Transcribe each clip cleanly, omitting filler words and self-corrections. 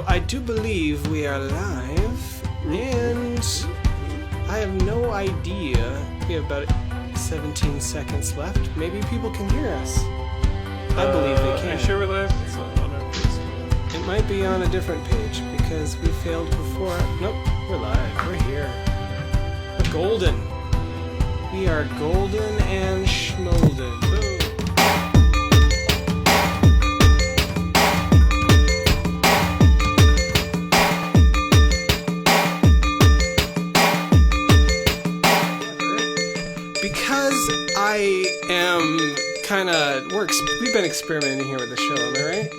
I do believe we are live, and I have no idea. We have about 17 seconds left. Maybe people can hear us. I believe they can. Are you sure we're live? It's not on our Facebook. It might be on a different page because we failed before. Nope, we're live. We're here. We're golden. We are golden and schmolden. Boom. I am kind of we've been experimenting here with the show, am I right?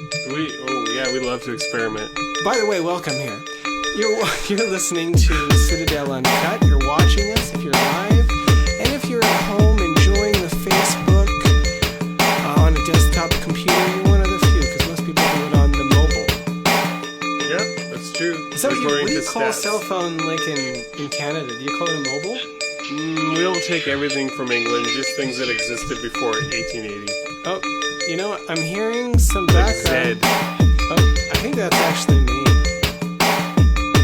We love to experiment. By the way, welcome here. You're listening to Citadel Uncut. You're watching us if you're live, and if you're at home enjoying the Facebook on a desktop computer, you're one of the few because most people do it on the mobile. Yeah, that's true. Is that what do you call a cell phone like in Canada? Do you call it a mobile? We don't take everything from England, just things that existed before 1880. Oh, you know what? I'm hearing some background. Oh, I think that's actually me.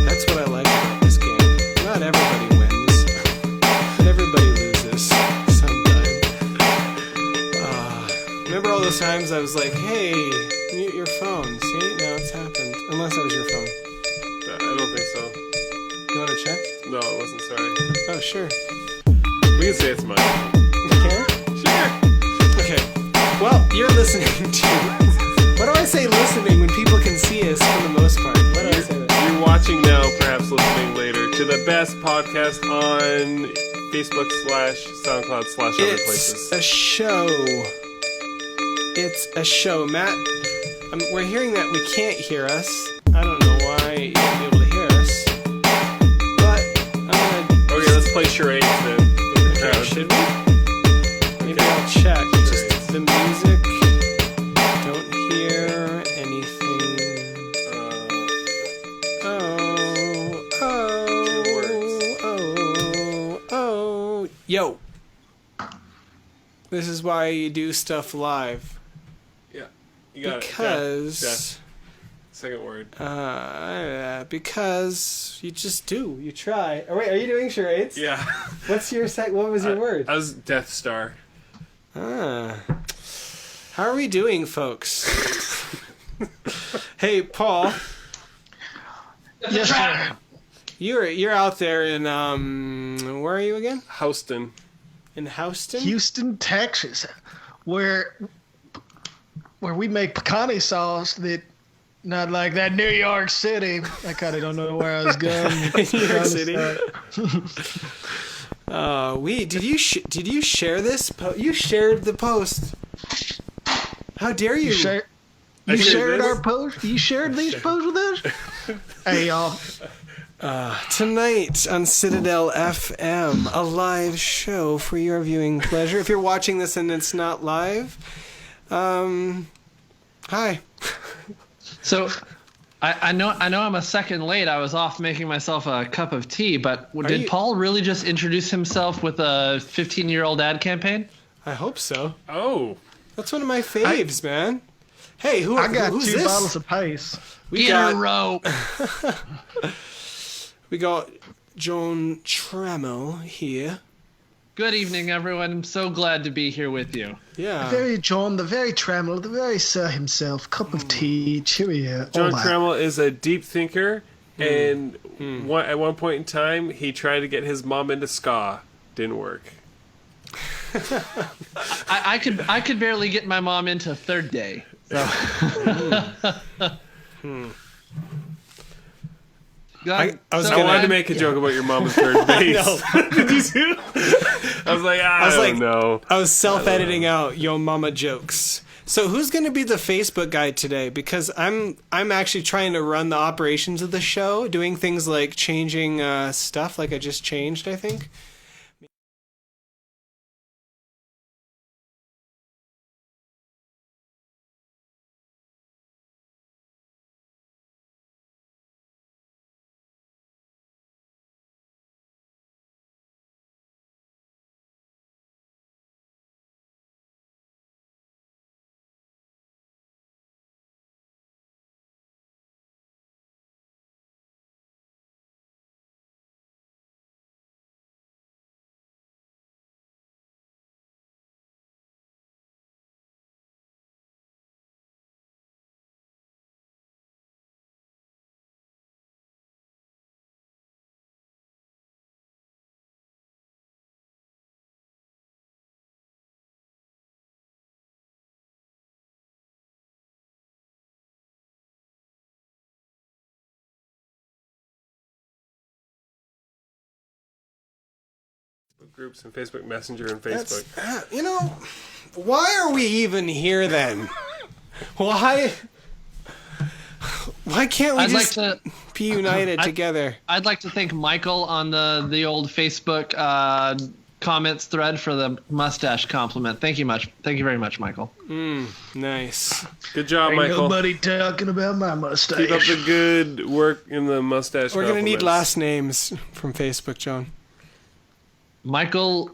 That's what I like about this game. Not everybody wins, but everybody loses sometime. Remember all those times I was like, hey, mute your phone. See? Now it's happened. Unless that was your phone. I don't think so. You want to check? No, it wasn't, sorry. Oh, sure. We can say it's mine. You can? Sure. Okay. Well, you're listening to... Why do I say listening when people can see us for the most part? Why do I say that? You're watching now, perhaps listening later, to the best podcast on Facebook / SoundCloud / other places. It's a show. It's a show. Matt, we're hearing that we can't hear us. I don't know why you won't be able to hear us. But I'm going to... Okay, let's play charades then. Okay, should we? Maybe I'll check. Just the music. Don't hear anything. Yo. This is why you do stuff live. Yeah, you got because, it. Death. Second word. Because you just do. You try. Oh, wait, are you doing charades? Yeah. What's your what was your word? I was Death Star. How are we doing, folks? Hey, Paul. Yes, sir. You're out there in where are you again? Houston. In Houston? Houston, Texas, where we make pecani sauce that not like that New York City. I kind of don't know where I was going. New York City. Did you share this? You shared the post. How dare you? You shared our post? You shared these posts with us? Hey, y'all. Tonight on Citadel FM, a live show for your viewing pleasure. If you're watching this and it's not live, hi. So, I know I'm a second late. I was off making myself a cup of tea, but did Paul really just introduce himself with a 15-year-old ad campaign? I hope so. Oh. That's one of my faves, man. Hey, I got who's two this? bottles of Pace. Get a rope. We got John Trammell here. Good evening, everyone. I'm so glad to be here with you. Yeah. The very John, the very Trammell, the very Sir himself. Cup of tea, cheerio. John Trammell is a deep thinker, and at one point in time, he tried to get his mom into ska. Didn't work. I could barely get my mom into Third Day. So. I wanted to make a joke about your mom at third base. Did you too? I was like, I don't know. I was self-editing out yo mama jokes. So who's going to be the Facebook guy today? Because I'm actually trying to run the operations of the show, doing things like changing stuff, like I just changed, I think. Groups and Facebook Messenger and Facebook. Why are we even here then? Why can't we be united together? I'd like to thank Michael on the old Facebook comments thread for the mustache compliment. Thank you very much, Michael. Nice. Good job, Ain't Michael. nobody talking about my mustache. Keep up the good work in the mustache. We're going to need compliments. last names from Facebook, Joan. Michael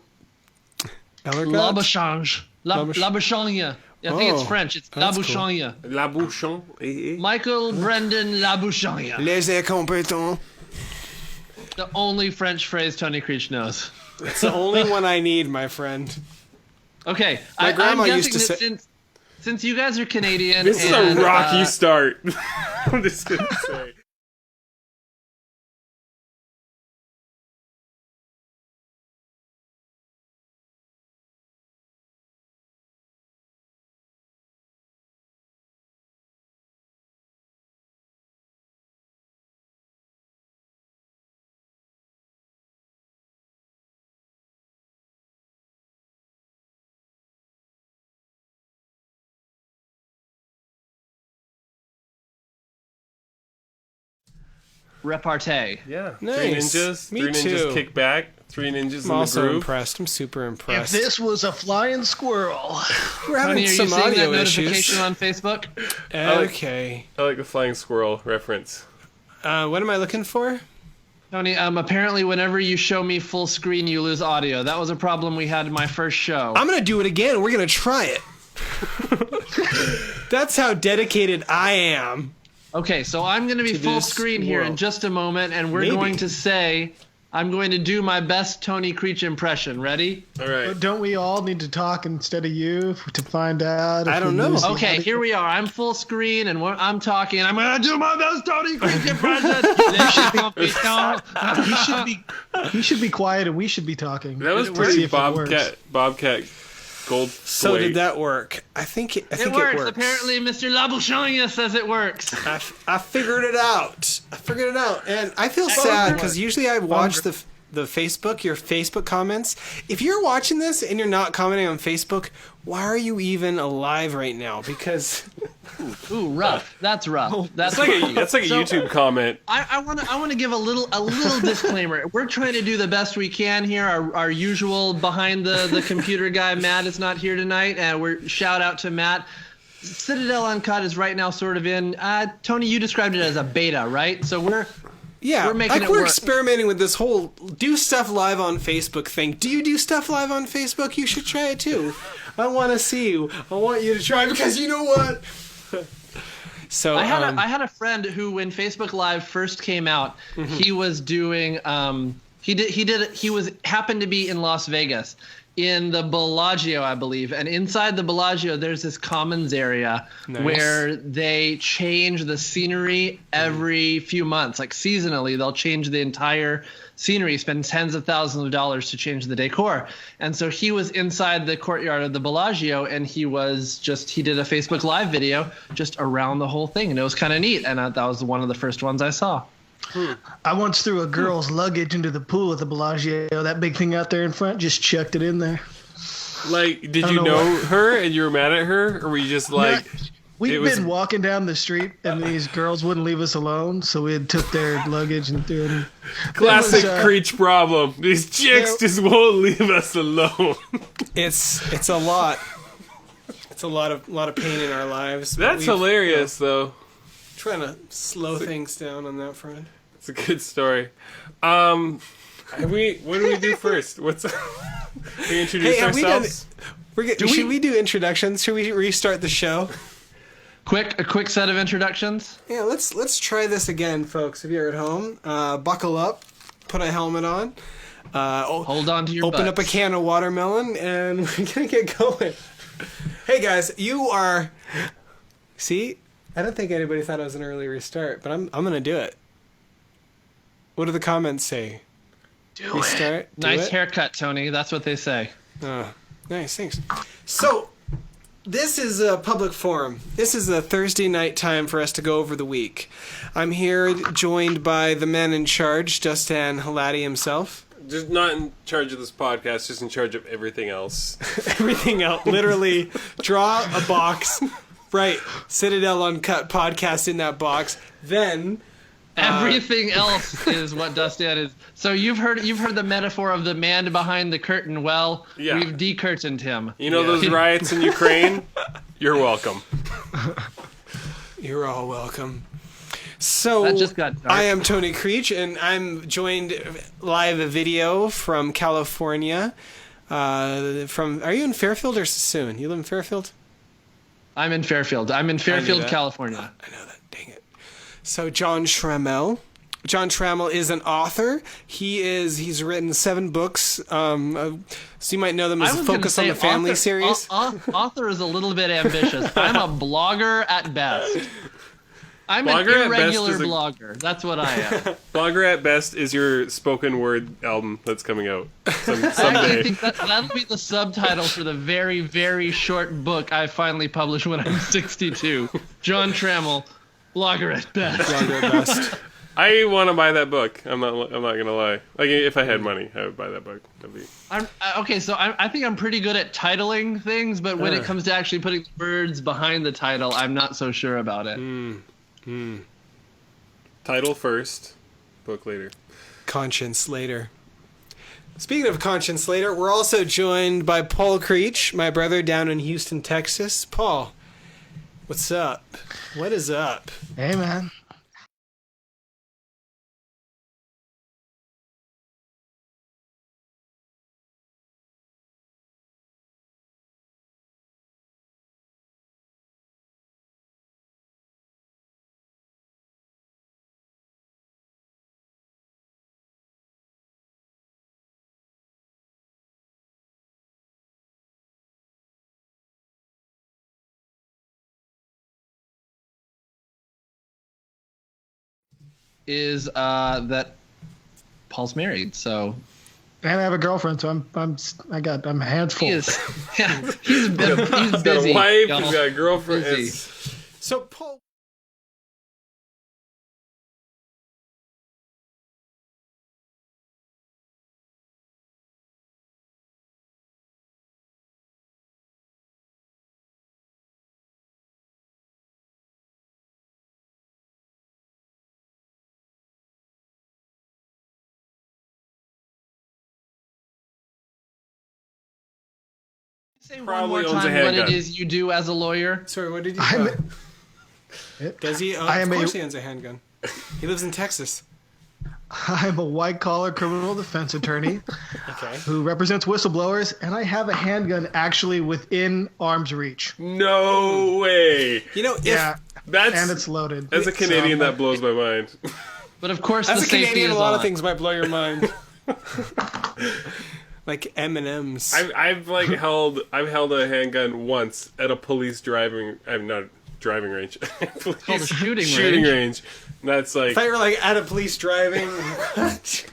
Ellergott? Labouchange. Labouchange. I think it's French. It's Labouchange. La Bouchon. Michael Brendan Labouchange. Les incompétents. The only French phrase Tony Creech knows. It's the only one I need, my friend. Okay, My grandma I'm used to guessing that since you guys are Canadian, This is and, a rocky start. I'm just gonna say. repartee. Yeah. Nice. 3 ninjas. Me 3 ninjas too. kick back. 3 ninjas I'm in also the groove. impressed. I'm super If impressed. this was a flying squirrel. We're having Tony, are you some seeing that audio notification issues. on Facebook? Okay. I like the flying squirrel reference. What am I looking for? Tony, apparently whenever you show me full screen, you lose audio. That was a problem we had in my first show. I'm going to do it again. We're going to try it. That's how dedicated I am. Okay, so I'm going to be full this screen here in world. just a moment, and we're Maybe. going to say, I'm going to do my best Tony Creech impression. Ready? All right. But don't we all need to talk instead of you to find out? I if don't we know. lose the Okay, audio? here we are. I'm full screen, and I'm talking. I'm going to do my best Tony Creech impression. Les champions. He should be quiet and we should be talking. That was We'll pretty see if it works. Bobcat Gold. So did that work? I think it It works. works. Apparently, Mr. Labouchange says it works. I figured it out. And I feel sad because usually I watch the Facebook, your Facebook comments. If you're watching this and you're not commenting on Facebook, why are you even alive right now? Because Ooh, rough. That's rough. That's That's like a So- YouTube comment. I want to give a little disclaimer. We're trying to do the best we can here. Our usual behind the computer guy Matt is not here tonight, and we're shout out to Matt. Citadel Uncut is right now sort of in. Tony, you described it as a beta, right? So we're making it we're work. experimenting with this whole do stuff live on Facebook thing. Do you do stuff live on Facebook? You should try it too. I want to see you. I want you to try because you know what? So I had a friend who, when Facebook Live first came out, he was doing happened to be in Las Vegas in the Bellagio, I believe, and inside the Bellagio there's this commons area where they change the scenery every few months, like seasonally they'll change the entire scenery, spend tens of thousands of dollars to change the decor. And so he was inside the courtyard of the Bellagio, and he did a Facebook Live video just around the whole thing, and it was kind of neat, and that was one of the first ones I saw. I once threw a girl's luggage into the pool at the Bellagio. That big thing out there in front, just chucked it in there. Like, did don't you know know her and you were mad at her, or were you just like? We'd It was- been walking down the street, and these girls wouldn't leave us alone, so we took their luggage and threw it in. Classic It was, Creech problem. These chicks just won't leave us alone. it's a lot. It's a lot of pain in our lives. but That's we've- hilarious, though. Trying to slow things down on that front. It's a good story. What do we do first? We introduce Hey, have we done? ourselves. Should we do introductions? Should we restart the show? A quick set of introductions. Yeah, let's try this again, folks. If you're at home, buckle up, put a helmet on, Hold on to your open up a butts. can of watermelon, and we're gonna get going. Hey guys, you are. See, I don't think anybody thought it was an early restart, but I'm gonna do it. What do the comments say? Do Restart. Do Nice it? haircut, Tony. That's what they say. Oh, nice, thanks. So, this is a public forum. This is a Thursday night time for us to go over the week. I'm here joined by the man in charge, Dustin Halati himself. Just not in charge of this podcast, just in charge of everything else. Everything else. Literally, draw a box. Right. Citadel Uncut podcast in that box. Then... everything else is what Dustin is. So you've heard the metaphor of the man behind the curtain. Well, we've decurtained him. You know those riots in Ukraine? You're welcome. You're all welcome. So That just got dark. I am Tony Creech, and I'm joined live video from California. Are you in Fairfield or Sassoon? You live in Fairfield? I'm in Fairfield. California. I know that. Dang it. So John Trammell. John Trammell is an author. He's written 7 books. So you might know them as Focus on the Family series. Author is a little bit ambitious. I'm a blogger at best. I'm Blogger an irregular blogger. That's what I am. Blogger at Best is your spoken word album that's coming out I someday. think that'll be the subtitle for the very, very short book I finally published when I'm 62. John Trammell, Blogger at Best. Blogger at best. I want to buy that book. I'm not gonna lie. Like, if I had money, I would buy that book. Okay, so I think I'm pretty good at titling things, but when it comes to actually putting words behind the title, I'm not so sure about it. Title first, book later. Conscience later. Speaking of Conscience later, we're also joined by Paul Creech, my brother down in Houston, Texas. Paul, what's up? What is up? Hey, man. Is that Paul's married, so And I have a girlfriend, so I'm hands full. he's busy. He's got a wife, y'all. he's got a girlfriend. Busy. So, Paul... Say Probably one more owns a time what handgun. it is you do as a lawyer. Sorry, what did you I'm- Does he? I Of am course a- he owns a handgun. He lives in Texas. I'm a white-collar criminal defense attorney Okay. who represents whistleblowers, and I have a handgun actually within arm's reach. No way. You know, if... Yeah, That's and it's loaded. as a Canadian, that blows my mind. But of course, As the a safety Canadian, is a lot on. of things might blow your mind. Like M&M's. I've held a handgun once at a police driving. I'm not driving range. Police called a shooting range. That's like I thought you were like at a police driving. What?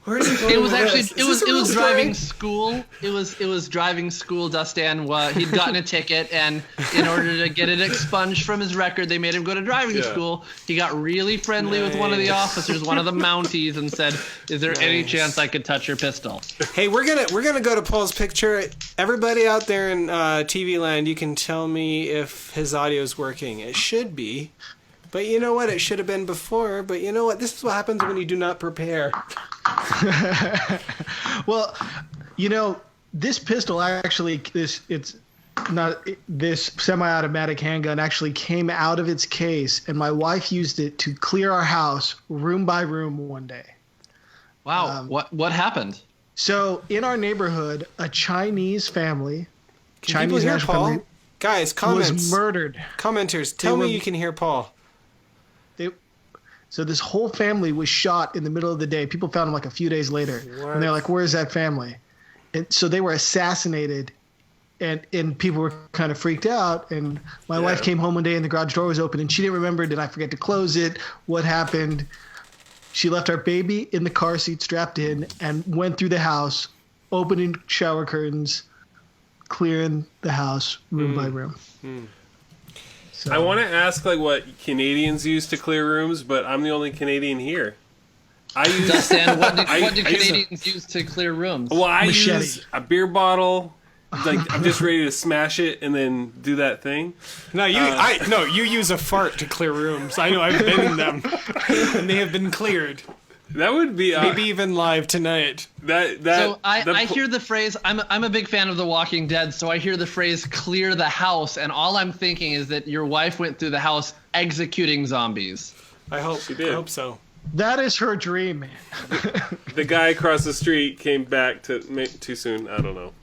Where's he going? It was with actually this? it Is was this a it real was story? driving school. It was driving school. Dustin, he'd gotten a ticket, and in order to get it expunged from his record, they made him go to driving school. He got really friendly with one of the Nice. officers, one of the Mounties, and said, "Is there any Nice. chance I could touch your pistol?" Hey, we're gonna go to Paul's picture. Everybody out there in TV land, you can tell me if his audio's working. It should be. But you know what? It should have been before. But you know what? This is what happens when you do not prepare. Well, you know, this pistol actually, this semi-automatic handgun actually came out of its case, and my wife used it to clear our house room by room one day. Wow, what happened? So in our neighborhood, a Chinese family, Can people hear national Paul? family, Guys, comments. was murdered. Commenters, tell me were- you can hear Paul. So this whole family was shot in the middle of the day. People found them like a few days later. And they're like, where's that family? And so they were assassinated, and people were kind of freaked out. And my wife came home one day and the garage door was open, and she didn't remember, did I forget to close it? What happened? She left our baby in the car seat strapped in and went through the house, opening shower curtains, clearing the house room by room. So, I want to ask like what Canadians use to clear rooms, but I'm the only Canadian here. I use Dustin, what do I use a- Canadians use to clear rooms? Well, I Machete. use a beer bottle. Like I'm just ready to smash it and then do that thing. No, you use a fart to clear rooms. I know, I've been in them, and they have been cleared. That would be Maybe even live tonight. So I hear the phrase. I'm a big fan of The Walking Dead, so I hear the phrase "clear the house," and all I'm thinking is that your wife went through the house executing zombies. I hope She did. I hope so. That is her dream, man. the guy across the street came back too soon. I don't know.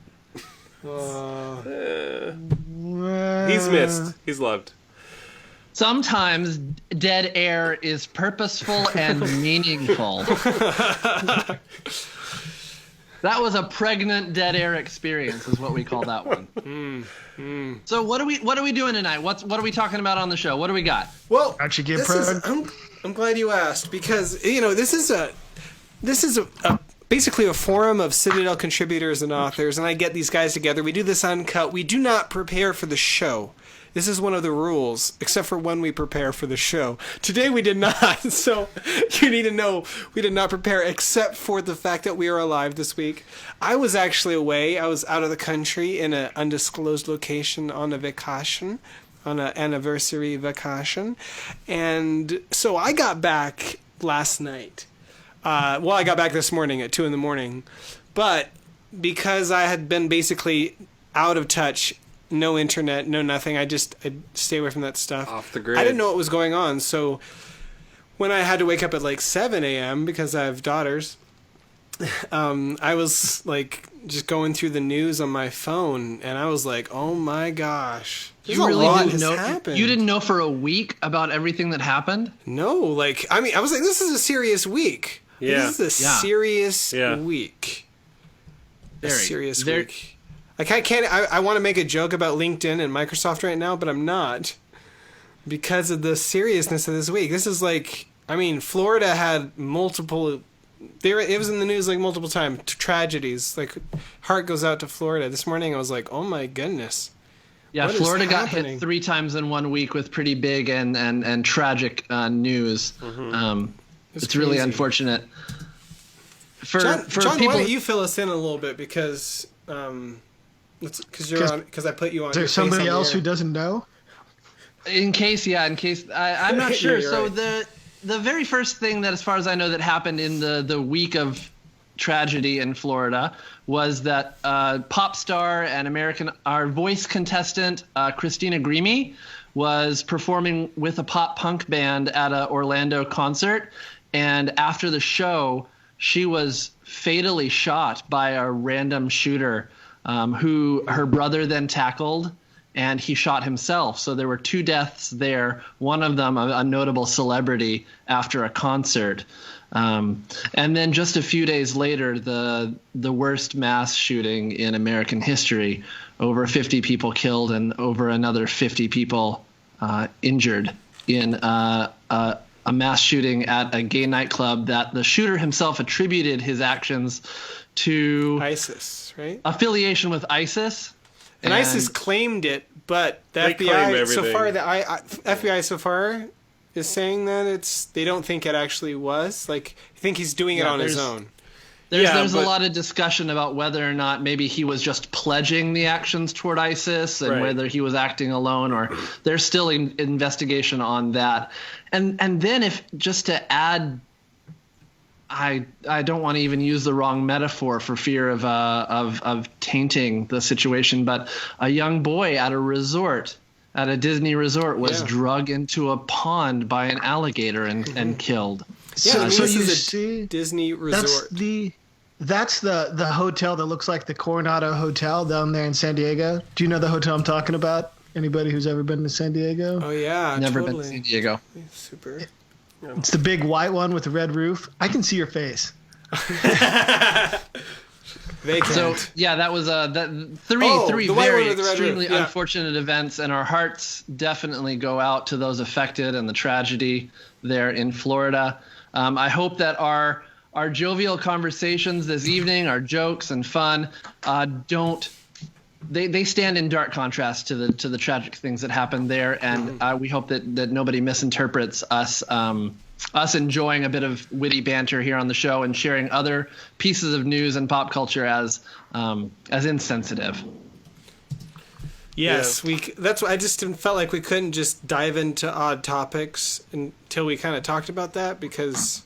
He's missed. He's loved. Sometimes dead air is purposeful and meaningful. That was a pregnant dead air experience, is what we call that one. So what are we doing tonight? What are we talking about on the show? What do we got? Well, Aren't you get proud? I'm glad you asked, because this is a basically a forum of Citadel contributors and authors, and I get these guys together. We do this uncut. We do not prepare for the show. This is one of the rules, except for when we prepare for the show. Today we did not, so you need to know we did not prepare, except for the fact that we are alive this week. I was actually away. I was out of the country in an undisclosed location on a vacation, on an anniversary vacation, and so I got back last night. I got back this morning at 2 a.m, but because I had been basically out of touch, no internet, no nothing, I stay away from that stuff. Off the grid. I didn't know what was going on, so when I had to wake up at like 7 a.m. because I have daughters, I was like just going through the news on my phone, and I was like, oh my gosh. You really didn't know? Happened. You didn't know for a week about everything that happened? No, I was like, this is a serious week. Yeah. This is a serious Yeah. week. Very. A serious week. Like I want to make a joke about LinkedIn and Microsoft right now, but I'm not, because of the seriousness of this week. This is Florida had multiple. It was in the news like multiple times. Tragedies. Like, heart goes out to Florida. This morning I was like, oh my goodness. Yeah, What is Florida got happening? hit 3 times in 1 week with pretty big and tragic news. It's really crazy. unfortunate. For John, people, why don't you fill us in a little bit, because because I put you on. Is there somebody else who doesn't know? in case I'm not sure. You're So right. the very first thing that, as far as I know, that happened in the week of tragedy in Florida was that pop star and our voice contestant Christina Grimmie was performing with a pop punk band at a Orlando concert, and after the show, she was fatally shot by a random shooter who her brother then tackled, and he shot himself. So there were 2 deaths there, one of them a notable celebrity after a concert. And then just a few days later, the worst mass shooting in American history, over 50 people killed and over another 50 people injured in a mass shooting at a gay nightclub that the shooter himself attributed his actions to ISIS, right? affiliation with ISIS. And ISIS claimed it, but the They claim FBI so everything. far, FBI so far is saying that they don't think it actually was. Like, I think he's doing it on his own. There's but- a lot of discussion about whether or not maybe he was just pledging the actions toward ISIS and Right. whether he was acting alone, or there's still an investigation on that. And then, if just to add, I don't want to even use the wrong metaphor for fear of tainting the situation, but a young boy at a Disney resort was Yeah. drug into a pond by an alligator and killed. Yeah, I mean, so this you is a see, Disney resort. That's the hotel that looks like the Coronado Hotel down there in San Diego. Do you know the hotel I'm talking about? Anybody who's ever been to San Diego? Oh yeah, Never totally. been to San Diego. Super. It's the big white one with the red roof. I can see your face. They can't. So yeah, that was three the white very one with the red extremely roof, yeah. unfortunate events, and our hearts definitely go out to those affected and the tragedy there in Florida. I hope that our jovial conversations this evening, our jokes and fun, don't they stand in dark contrast to the tragic things that happened there, and we hope that nobody misinterprets us enjoying a bit of witty banter here on the show and sharing other pieces of news and pop culture as insensitive. Yes, that's why I just felt like we couldn't just dive into odd topics until we kind of talked about that, because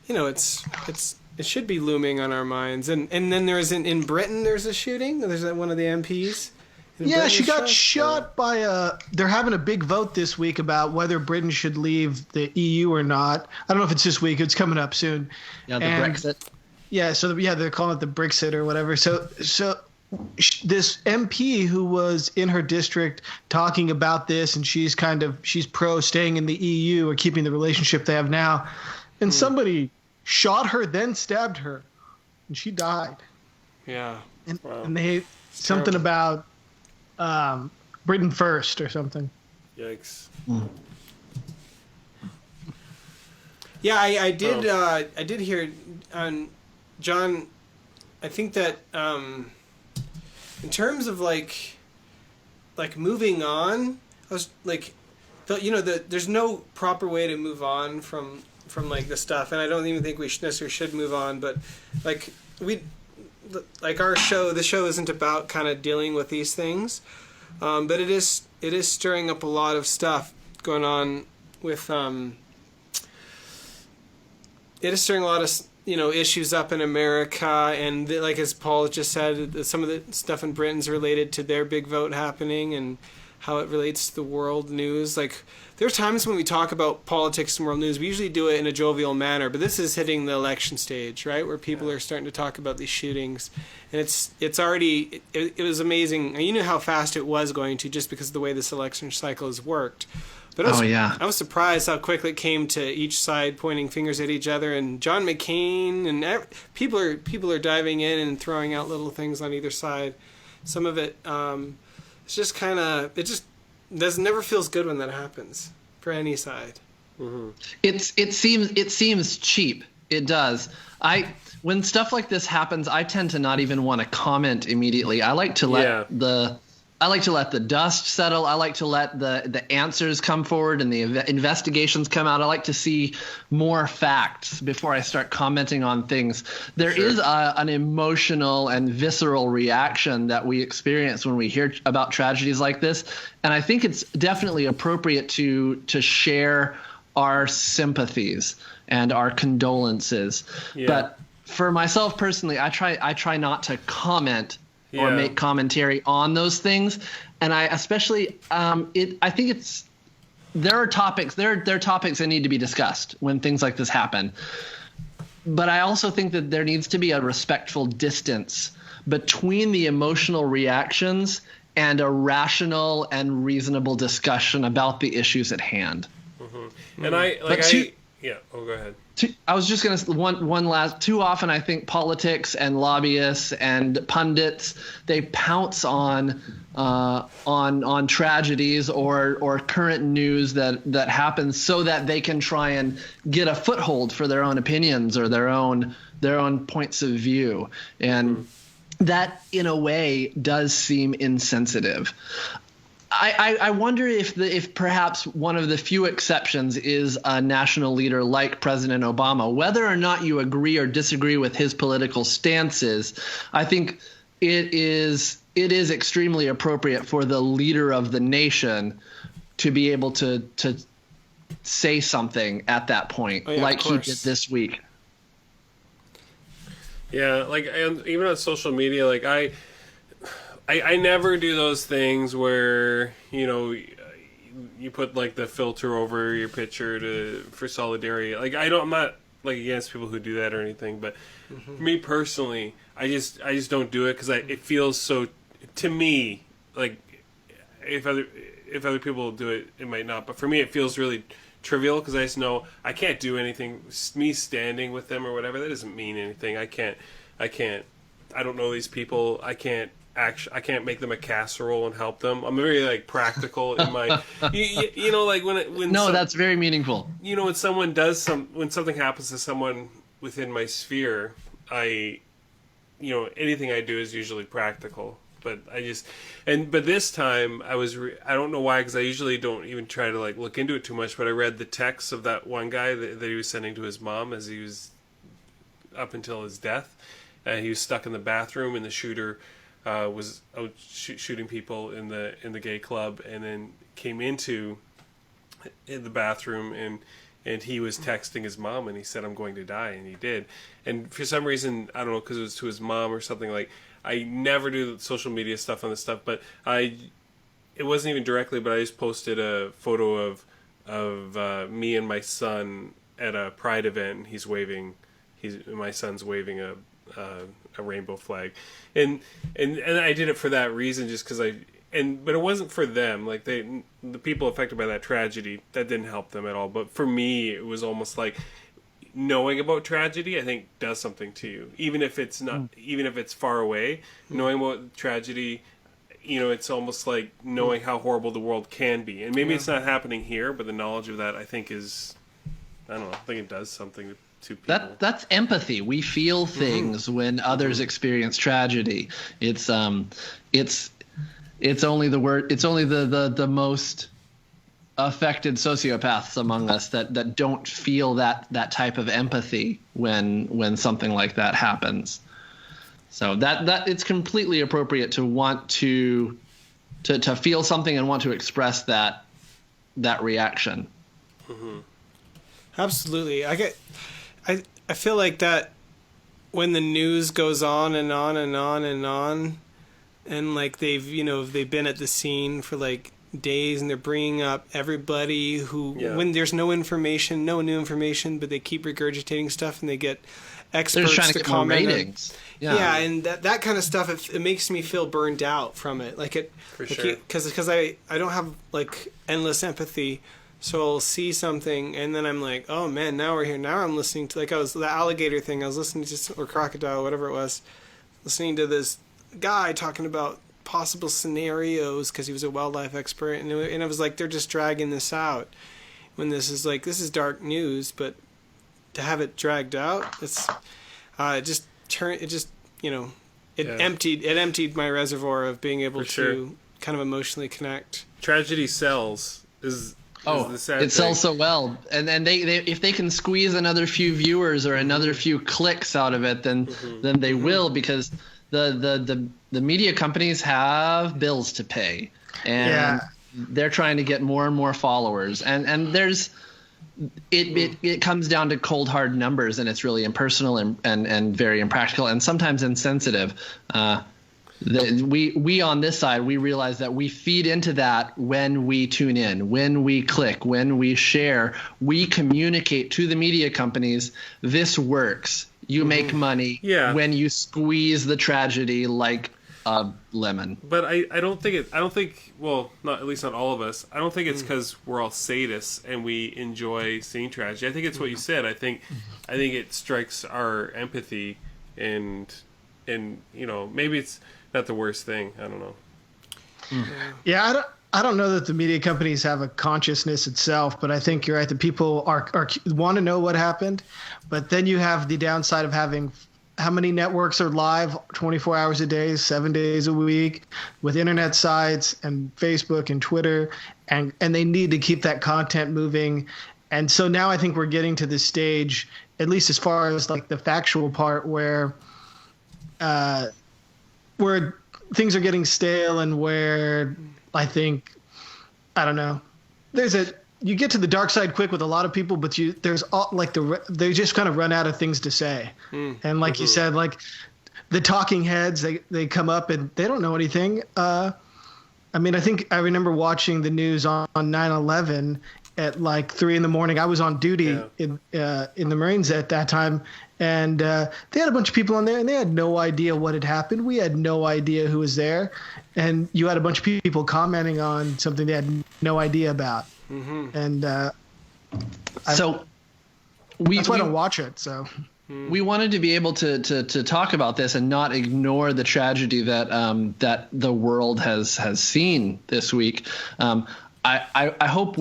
it should be looming on our minds. And then there's in Britain there's a shooting. There's one of the MPs. Yeah, she got shot by they're having a big vote this week about whether Britain should leave the EU or not. I don't know if it's this week. It's coming up soon. Yeah, Brexit. Yeah, they're calling it the Brexit or whatever. So this MP who was in her district talking about this, and she's pro staying in the EU or keeping the relationship they have now, and somebody shot her, then stabbed her, and she died. Yeah, and they something about Britain first or something. Yikes. Yeah, I did hear John. I think that in terms of like moving on, I was like, there's no proper way to move on from like this stuff, and I don't even think we necessarily should move on. But like our show, the show isn't about kind of dealing with these things, but it is stirring up a lot of stuff going on with it is stirring a lot of issues up in America, and like as Paul just said, some of the stuff in Britain's related to their big vote happening and how it relates to the world news. Like, there are times when we talk about politics and world news, we usually do it in a jovial manner, but this is hitting the election stage, right, where people are starting to talk about these shootings, and it's already it was amazing. You knew how fast it was going to, just because of the way this election cycle has worked. But I was surprised how quickly it came to each side pointing fingers at each other, and John McCain and people are diving in and throwing out little things on either side. Some of it, it's just kind of, it just never feels good when that happens for any side. Mm-hmm. It seems cheap. It does. When stuff like this happens, I tend to not even want to comment immediately. I like to let the dust settle. I like to let the answers come forward and the investigations come out. I like to see more facts before I start commenting on things. There is an emotional and visceral reaction that we experience when we hear about tragedies like this, and I think it's definitely appropriate to share our sympathies and our condolences. Yeah. But for myself personally, I try not to comment or make commentary on those things, and I especially I think there are topics that need to be discussed when things like this happen, but I also think that there needs to be a respectful distance between the emotional reactions and a rational and reasonable discussion about the issues at hand. Mm-hmm. And go ahead. I was just going to one last. Too often, I think politics and lobbyists and pundits, they pounce on tragedies or current news that happens so that they can try and get a foothold for their own opinions or their own points of view, and that in a way does seem insensitive. I wonder if perhaps one of the few exceptions is a national leader like President Obama. Whether or not you agree or disagree with his political stances, I think it is extremely appropriate for the leader of the nation to be able to say something at that point, like he did this week. Yeah, even on social media, I never do those things where, you put the filter over your picture for solidarity. I'm not against people who do that or anything, but for me personally, I just don't do it because it feels so, to me, if other people do it, it might not. But for me, it feels really trivial because I just know I can't do anything. Me standing with them or whatever, that doesn't mean anything. I don't know these people. I can't make them a casserole and help them. I'm very practical in my, that's very meaningful. When something happens to someone within my sphere, anything I do is usually practical. but but this time I don't know why, because I usually don't even try to like look into it too much, but I read the text of that one guy that he was sending to his mom as he was up until his death. He was stuck in the bathroom, and the shooter was out shooting people in the gay club, and then came into the bathroom, and he was texting his mom, and he said, "I'm going to die," and he did. And for some reason, I don't know, because it was to his mom or something, like, I never do the social media stuff on this stuff, but it wasn't even directly, but I just posted a photo of me and my son at a Pride event, and my son's waving a rainbow flag, and I did it for that reason, just because but it wasn't for them, like the people affected by that tragedy, that didn't help them at all. But for me, it was almost like knowing about tragedy, I think, does something to you, even if it's not, even if it's far away. Knowing about tragedy, it's almost like knowing how horrible the world can be, and maybe it's not happening here, but the knowledge of that, I think, is, I don't know, I think it does something to people. That's empathy. We feel things when others experience tragedy. It's only the most affected sociopaths among us that don't feel that type of empathy when something like that happens. So that it's completely appropriate to want to feel something and want to express that reaction. Mm-hmm. Absolutely. I feel like that when the news goes on and on and on and on, and like they've been at the scene for like days, and they're bringing up everybody who, when there's no new information, but they keep regurgitating stuff, and they get experts trying to get comment more ratings. And that kind of stuff, it makes me feel burned out from it. Like it, for sure, because I don't have like endless empathy. So I'll see something, and then I'm like, oh man, now we're here. Now I'm listening to, like, the alligator thing. I was listening to, or crocodile, whatever it was, listening to this guy talking about possible scenarios because he was a wildlife expert, and I was like, they're just dragging this out when this is dark news, but to have it dragged out, emptied my reservoir of being able to kind of emotionally connect. Tragedy sells it sells so well, and they if they can squeeze another few viewers or another few clicks out of it, then they will, because the media companies have bills to pay, and they're trying to get more and more followers, and there's it comes down to cold hard numbers, and it's really impersonal and very impractical and sometimes insensitive. We on this side, we realize that we feed into that when we tune in, when we click, when we share. We communicate to the media companies, this works. You make money when you squeeze the tragedy like a lemon. But I don't think well, not, at least not all of us, I don't think it's because we're all sadists and we enjoy seeing tragedy. I think it's what you said. I think it strikes our empathy, and maybe it's not the worst thing. I don't know. Yeah, I don't know that the media companies have a consciousness itself, but I think you're right. The people are want to know what happened, but then you have the downside of having how many networks are live 24 hours a day, 7 days a week, with internet sites and Facebook and Twitter, and they need to keep that content moving. And so now I think we're getting to the stage, at least as far as like the factual part, where things are getting stale, and where I think, I don't know, you get to the dark side quick with a lot of people, but they just kind of run out of things to say. And like you said, like the talking heads, they come up and they don't know anything. I mean, I think I remember watching the news on 9/11 at like 3 a.m. I was on duty in the Marines at that time, and they had a bunch of people on there, and they had no idea what had happened. We had no idea who was there, and you had a bunch of people commenting on something they had no idea about. And that's why I don't watch it. So we wanted to be able to talk about this and not ignore the tragedy that the world has seen this week. I hope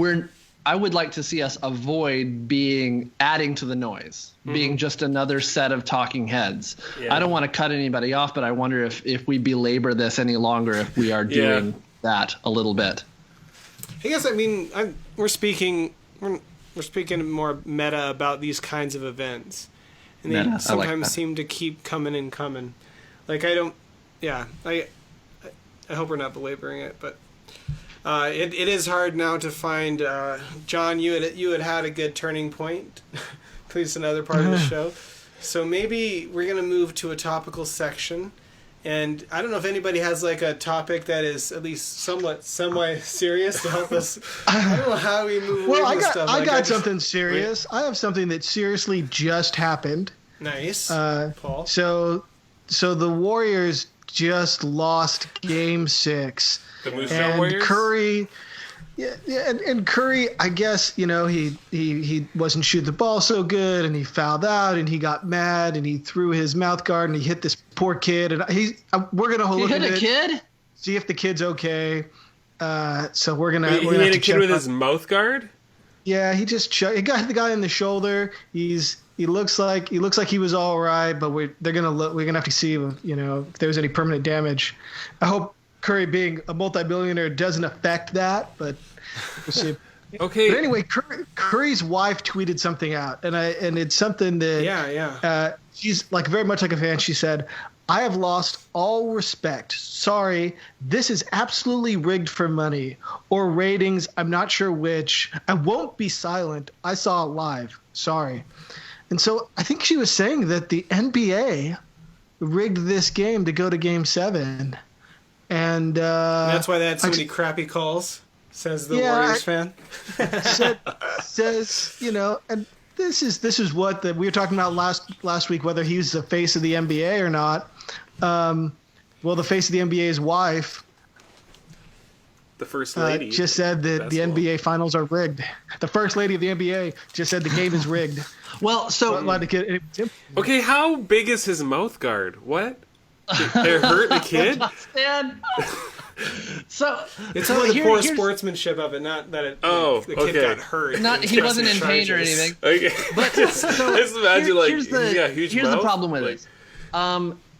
I would like to see us avoid adding to the noise, being just another set of talking heads. Yeah. I don't want to cut anybody off, but I wonder if we belabor this any longer if we are doing that a little bit. I guess we're speaking more meta about these kinds of events, and they sometimes seem to keep coming and coming. Like I hope we're not belaboring it, but it is hard now to find. John, you had a good turning point, at least another part of the show. So maybe we're gonna move to a topical section. And I don't know if anybody has like a topic that is at least somewhat semi-serious to help us. I don't know how we move. Well, I got something serious. I have something that seriously just happened. Nice, Paul. So the Warriors just lost Game 6. The Moose Jaw Warriors. Curry. Yeah, and Curry, I guess, he wasn't shooting the ball so good, and he fouled out, and he got mad, and he threw his mouth guard, and he hit this poor kid, and we're gonna look at it. He hit a kid? See if the kid's okay. So we're gonna. He hit a kid with his mouth guard. Yeah, he got the guy in the shoulder. He looks like he was all right, but we're gonna have to see if there's any permanent damage. I hope Curry being a multi-billionaire doesn't affect that, but we'll see. Okay. But anyway, Curry's wife tweeted something out, and it's something that she's like very much like a fan. She said, "I have lost all respect. Sorry, this is absolutely rigged for money or ratings. I'm not sure which. I won't be silent. I saw it live. Sorry." And so I think she was saying that the NBA rigged this game to go to Game 7. And that's why they had so many crappy calls, says the Warriors fan. says, and this is what we were talking about last week, whether he's the face of the NBA or not. Well, the face of the NBA's wife, the first lady, just said that the NBA finals are rigged. The first lady of the NBA just said the game is rigged. Well, okay, how big is his mouth guard? What? They're hurting a kid? So it's only the poor sportsmanship of it, not that the kid got hurt. He wasn't in pain or anything. Okay. But just imagine he's got a huge mouth. Here's the problem with it.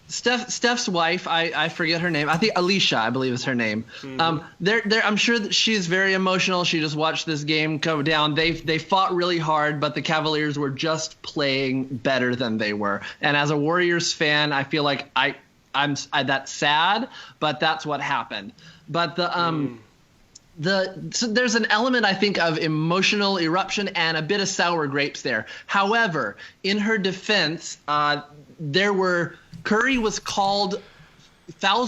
Steph's wife, I forget her name. I think Alicia, I believe is her name. Mm-hmm. I'm sure that she's very emotional. She just watched this game go down. They fought really hard, but the Cavaliers were just playing better than they were. And as a Warriors fan, I feel like I'm that's sad, but that's what happened. But so there's an element, I think, of emotional eruption and a bit of sour grapes there. However, in her defense, fouls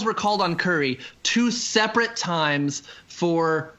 were called on Curry 2 separate times for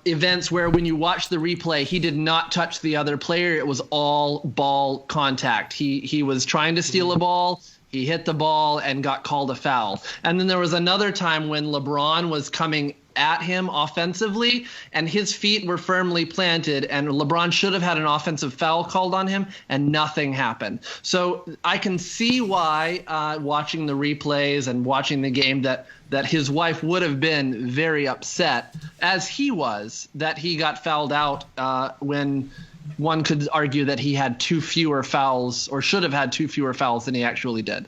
events where when you watch the replay, he did not touch the other player. It was all ball contact. He was trying to steal a ball. He hit the ball and got called a foul. And then there was another time when LeBron was coming at him offensively, and his feet were firmly planted, and LeBron should have had an offensive foul called on him, and nothing happened. So I can see why, watching the replays and watching the game, that his wife would have been very upset, as he was, that he got fouled out when one could argue that he had 2 fewer fouls, or should have had 2 fewer fouls than he actually did.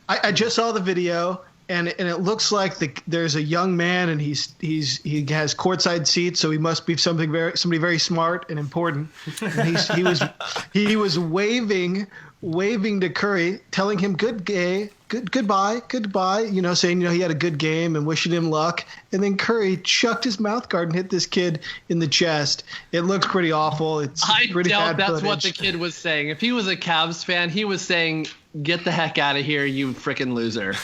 I just saw the video, and it looks like there's a young man, and he has courtside seats, so he must be somebody very smart and important. And he was waving to Curry, telling him goodbye, saying he had a good game and wishing him luck. And then Curry chucked his mouth guard and hit this kid in the chest. It looks pretty awful. It's pretty bad that's footage. What the kid was saying. If he was a Cavs fan, he was saying, "Get the heck out of here, you freaking loser."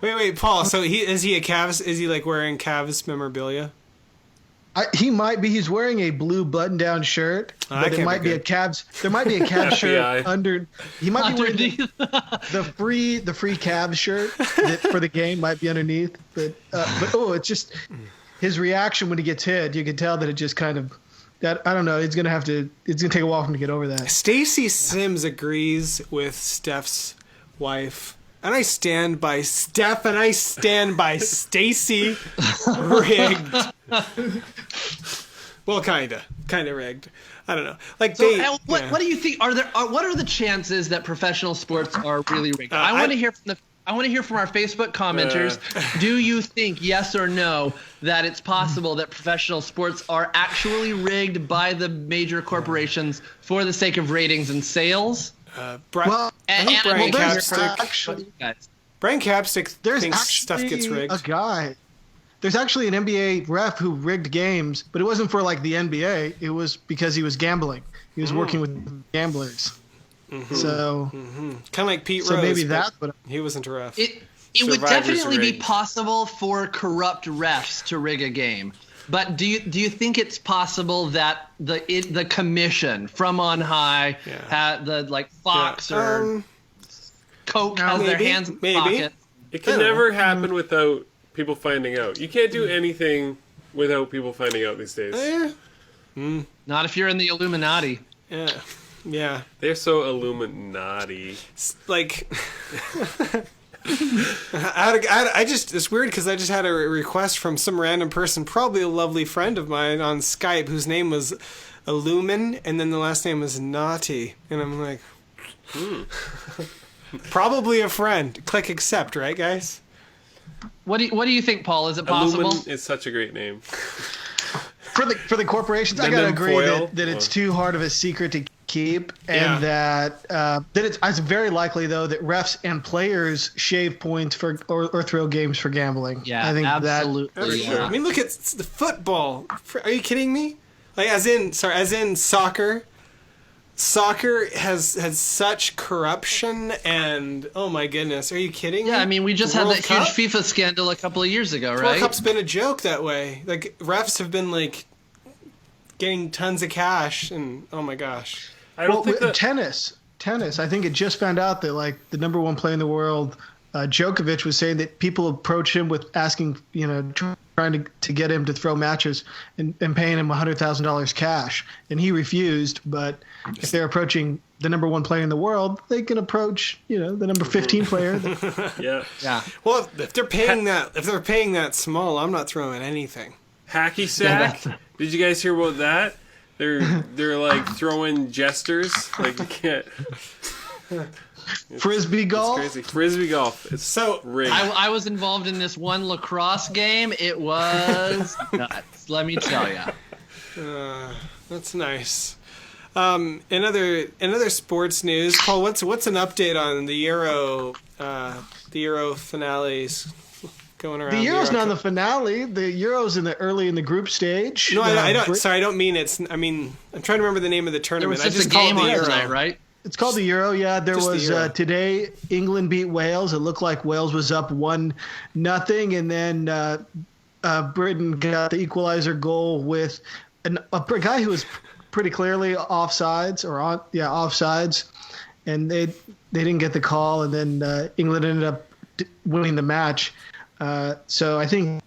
Wait, Paul. So is he a Cavs? Is he like wearing Cavs memorabilia? He might be. He's wearing a blue button-down shirt, but there might be a Cavs shirt under. He might be wearing the free Cavs shirt that for the game might be underneath. But it's just his reaction when he gets hit. You can tell that it just kind of. That I don't know. It's gonna take a while for him to get over that. Stacey Sims agrees with Steph's wife. And I stand by Steph, and I stand by Stacey. Rigged. Well, kind of rigged. I don't know. Like So, what do you think? What are the chances that professional sports are really rigged? I want to hear from our Facebook commenters. Do you think, yes or no, that it's possible that professional sports are actually rigged by the major corporations for the sake of ratings and sales? Brian Capstick. Actually, Brian Capstick thinks stuff gets rigged. A guy. There's actually an NBA ref who rigged games, but it wasn't for like the NBA. It was because he was gambling. He was working with gamblers. Mm-hmm. So, kind of like Pete Rose. So maybe that's what he wasn't a ref. It would definitely be possible for corrupt refs to rig a game. But do you think it's possible that the commission from on high, had the Fox or Coke has their hands in the pocket? It can never happen without people finding out. You can't do anything without people finding out these days. Not if you're in the Illuminati. Yeah. They're so Illuminati. Like, it's weird because I just had a request from some random person, probably a lovely friend of mine on Skype, whose name was Illumin, and then the last name was Naughty. And I'm like, probably a friend. Click accept, right, guys? What do you think, Paul? Is it possible? Illumin is such a great name. For the corporations, I gotta agree that it's too hard of a secret to keep, and that it's very likely though that refs and players shave points for or throw games for gambling. Yeah, I think absolutely. I mean, look at the football. Are you kidding me? Like, as in soccer. Soccer has such corruption, and oh my goodness, are you kidding me? Yeah, I mean, we just had that Cup? huge FIFA scandal a couple of years ago, right? World Cup's been a joke that way. Like, refs have been like getting tons of cash, and oh my gosh. Tennis. I think it just found out that like the number one player in the world, Djokovic, was saying that people approach him with asking, trying to get him to throw matches and paying him $100,000 cash, and he refused. But if they're approaching the number one player in the world, they can approach, the number 15 player. Yeah. Well, if they're paying that small, I'm not throwing anything. Hacky sack. Did you guys hear about that? They're like throwing jesters. Like, you can't. Frisbee golf. It's crazy. Frisbee golf. It's so rigged. I was involved in this one lacrosse game. It was nuts. Let me tell you. That's nice. In other sports news, Paul, what's an update on the Euro finales going around? The Euro's not in the finale. The Euro's early in the group stage. No, I don't. Sorry, I don't mean it's. I mean, I'm trying to remember the name of the tournament. There was I just a game called it the Euro. tonight, right? It's called the Euro, yeah. There Just was the Euro. Today England beat Wales. It looked like Wales was up 1-0, and then Britain got the equalizer goal with a guy who was pretty clearly offsides, and they didn't get the call, and then England ended up winning the match. So I think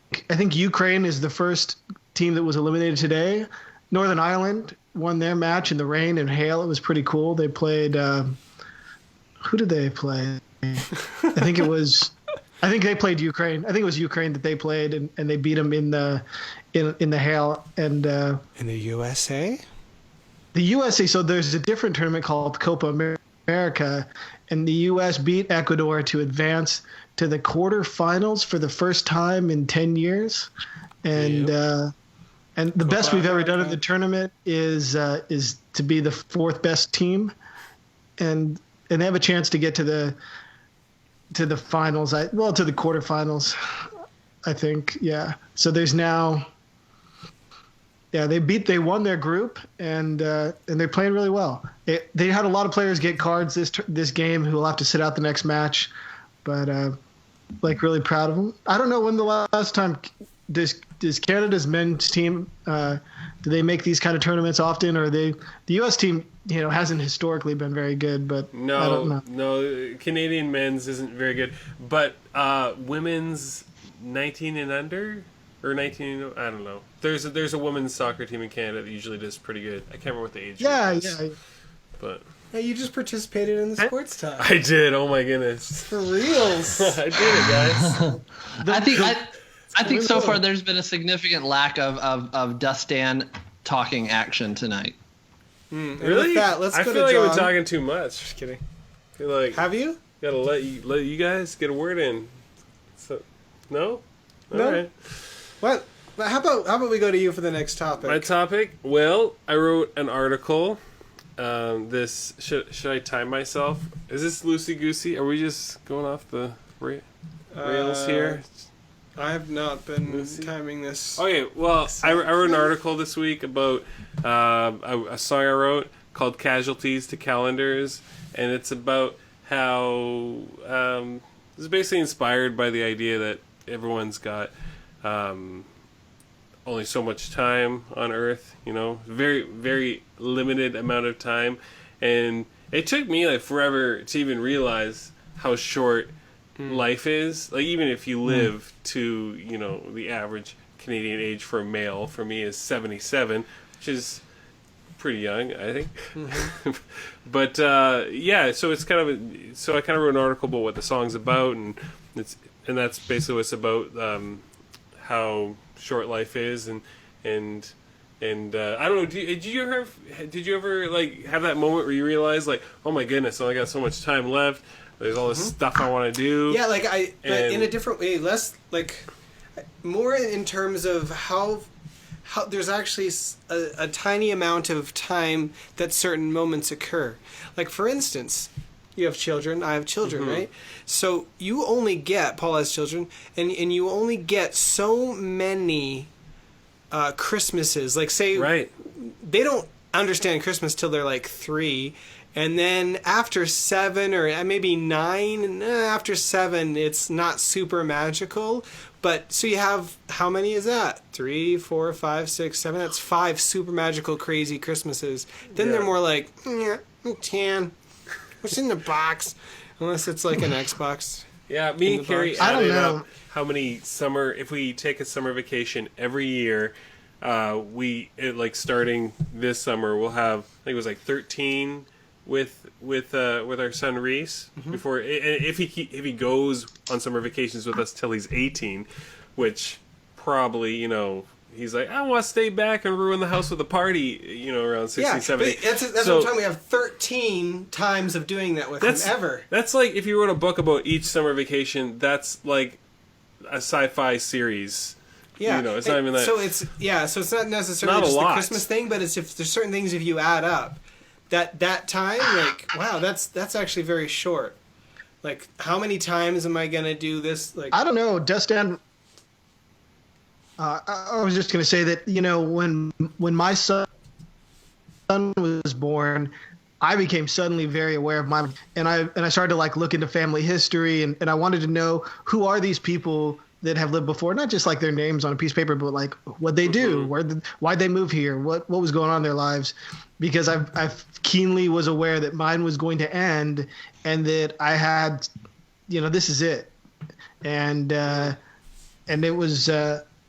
Ukraine is the first team that was eliminated today. Northern Ireland won their match in the rain and hail. It was pretty cool. They played. Who did they play? I think they played Ukraine. I think it was Ukraine that they played, and they beat them in the hail. And in the USA. The USA. So there's a different tournament called Copa America, and the U.S. beat Ecuador to advance to the quarterfinals for the first time in 10 years, and. And the best we've ever done in the tournament is to be the fourth best team, and they have a chance to get to the finals. To the quarterfinals, I think. Yeah. So there's now. Yeah, they won their group, and they're playing really well. They had a lot of players get cards this game who will have to sit out the next match, but really proud of them. I don't know when the last time. Does Canada's men's team do they make these kind of tournaments often, or the U.S. team hasn't historically been very good, but I don't know. No, Canadian men's isn't very good, but women's 19 and under or 19, I don't know. There's a women's soccer team in Canada that usually does pretty good. I can't remember what the age is. Yeah. But Hey, you just participated in the sports talk. I did. Oh my goodness. For reals. I did it, guys. I think so far there's been a significant lack of Dustin talking action tonight. And Really? with that, let's I go feel to like John. I've been talking too much. Just kidding. I feel like Have you? gotta let you guys get a word in. So, no? No. All right. What? How about we go to you for the next topic? My topic? Well, I wrote an article. This should I time myself? Is this loosey goosey? Are we just going off the rails here? I have not been Lucy? timing this. Okay, well, I wrote an article this week about a song I wrote called "Casualties to Calendars," and it's about how it's basically inspired by the idea that everyone's got only so much time on Earth, very, very limited amount of time. And it took me like forever to even realize how short life is. Like, even if you live to, the average Canadian age for a male, for me, is 77, which is pretty young, I think. But, yeah, so it's so I kind of wrote an article about what the song's about, and that's basically what it's about, how short life is, and I don't know. Did you ever like have that moment where you realize, like, oh my goodness, I only got so much time left. There's all this stuff I want to do. Yeah, like but in a different way, less like more in terms of how there's actually a tiny amount of time that certain moments occur. Like, for instance, you have children, I have children, right? So you only get, Paul has children, and you only get so many Christmases. Like, say, Right. they don't understand Christmas till they're like 3, and then after 7 or maybe 9, and after 7 it's not super magical. But so you have, how many is that? 3, 4, 5, 6, 7. That's 5 super magical, crazy Christmases. Then they're more like 10. What's in the box? Unless it's like an Xbox. Yeah, me and Carrie I don't added know. up how many if we take a summer vacation every year, starting this summer, we'll have, I think it was like 13 with our son Reese, before, if he goes on summer vacations with us till he's 18, which probably, he's like, I want to stay back and ruin the house with a party, around 16, 17. But that's what I'm talking. We have 13 times of doing that with him ever. That's like, if you wrote a book about each summer vacation, that's like a sci-fi series. Yeah, it's not even that. So it's not necessarily Not a just the lot. Christmas thing, but it's, if there's certain things, if you add up, that time, like, wow, that's actually very short. Like, how many times am I gonna do this? Like, I don't know, Dustin. I was just going to say that, when my son was born, I became suddenly very aware of and I started to like look into family history, and I wanted to know, who are these people that have lived before, not just like their names on a piece of paper, but like what they do, why'd they move here, what was going on in their lives, because I keenly was aware that mine was going to end, and that I had, this is it, and it was.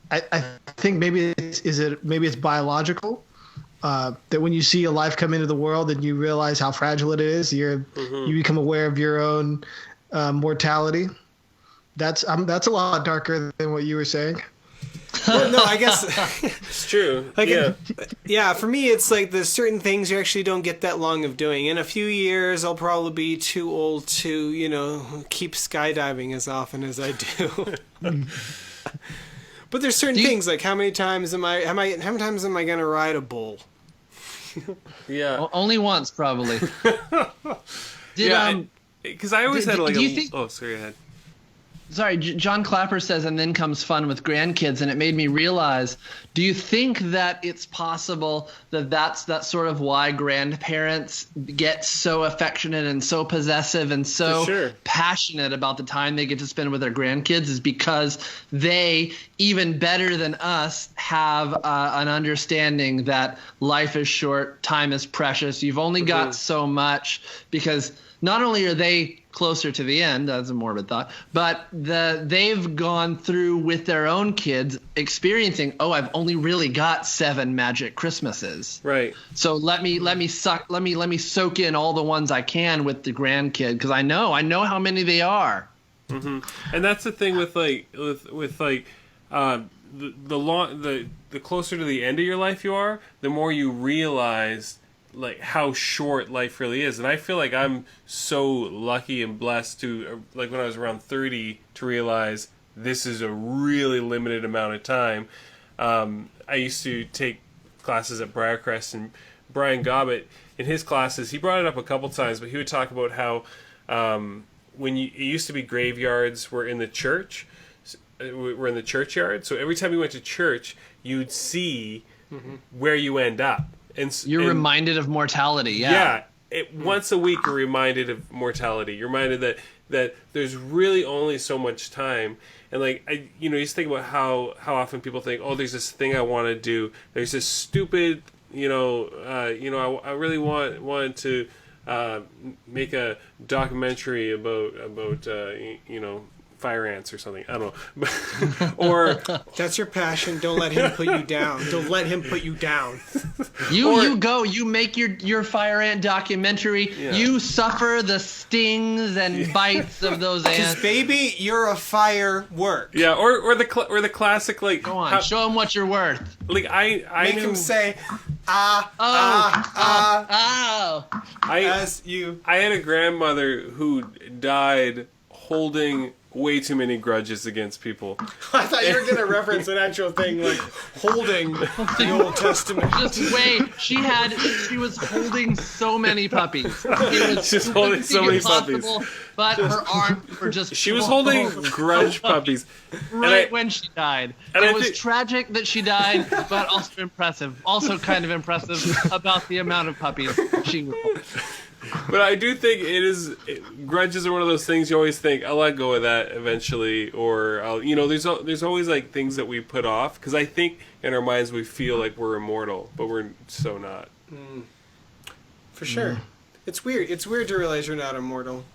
I think maybe it's biological, that when you see a life come into the world and you realize how fragile it is, you become aware of your own mortality. That's a lot darker than what you were saying. well, no, I guess It's true. like, yeah. for me, it's like there's certain things you actually don't get that long of doing. In a few years, I'll probably be too old to, keep skydiving as often as I do. But there's certain things, like how many times am I gonna ride a bull? Yeah. Only once, probably. Because I always had like do you think- oh, sorry, go ahead. Sorry, John Clapper says, and then comes fun with grandkids, and it made me realize, do you think that it's possible that that's sort of why grandparents get so affectionate and so possessive and so sure. passionate about the time they get to spend with their grandkids, is because they, even better than us, have an understanding that life is short, time is precious, you've only got so much, because not only are they closer to the end, that's a morbid thought, but they've gone through with their own kids experiencing, I've only really got 7 magic Christmases. Right. So let me soak in all the ones I can with the grandkid, because I know how many they are. And that's the thing with the closer to the end of your life you are, the more you realize like how short life really is. And I feel like I'm so lucky and blessed to, like, when I was around 30, to realize this is a really limited amount of time. I used to take classes at Briarcrest, and Brian Gobbett, in his classes, he brought it up a couple times, but he would talk about how it used to be graveyards were in the church, were in the churchyard. So every time you went to church, you'd see where you end up. And you're reminded of mortality. Yeah. Once a week, you're reminded of mortality. You're reminded that there's really only so much time. And like you just think about how often people think, oh, there's this thing I want to do. There's this stupid, I really wanted to make a documentary about fire ants or something. I don't know. Or that's your passion. Don't let him put you down. Don't let him put you down. You make your fire ant documentary. Yeah. You suffer the stings and bites of those ants. Because baby, you're a firework. Yeah, or the classic, like, go on, show him what you're worth. Like I make him say I had a grandmother who died holding way too many grudges against people. I thought you were going to reference an actual thing, like holding the Old Testament. Just wait. She was holding so many puppies. It was just holding so many puppies. But her arms were just... She was holding grudge puppies. When she died. It was tragic that she died, but also impressive. Also kind of impressive about the amount of puppies she was holding. But I do think grudges are one of those things you always think, I'll let go of that eventually, or there's always like things that we put off, because I think in our minds we feel like we're immortal, but we're so not. For sure. It's weird. It's weird to realize you're not immortal.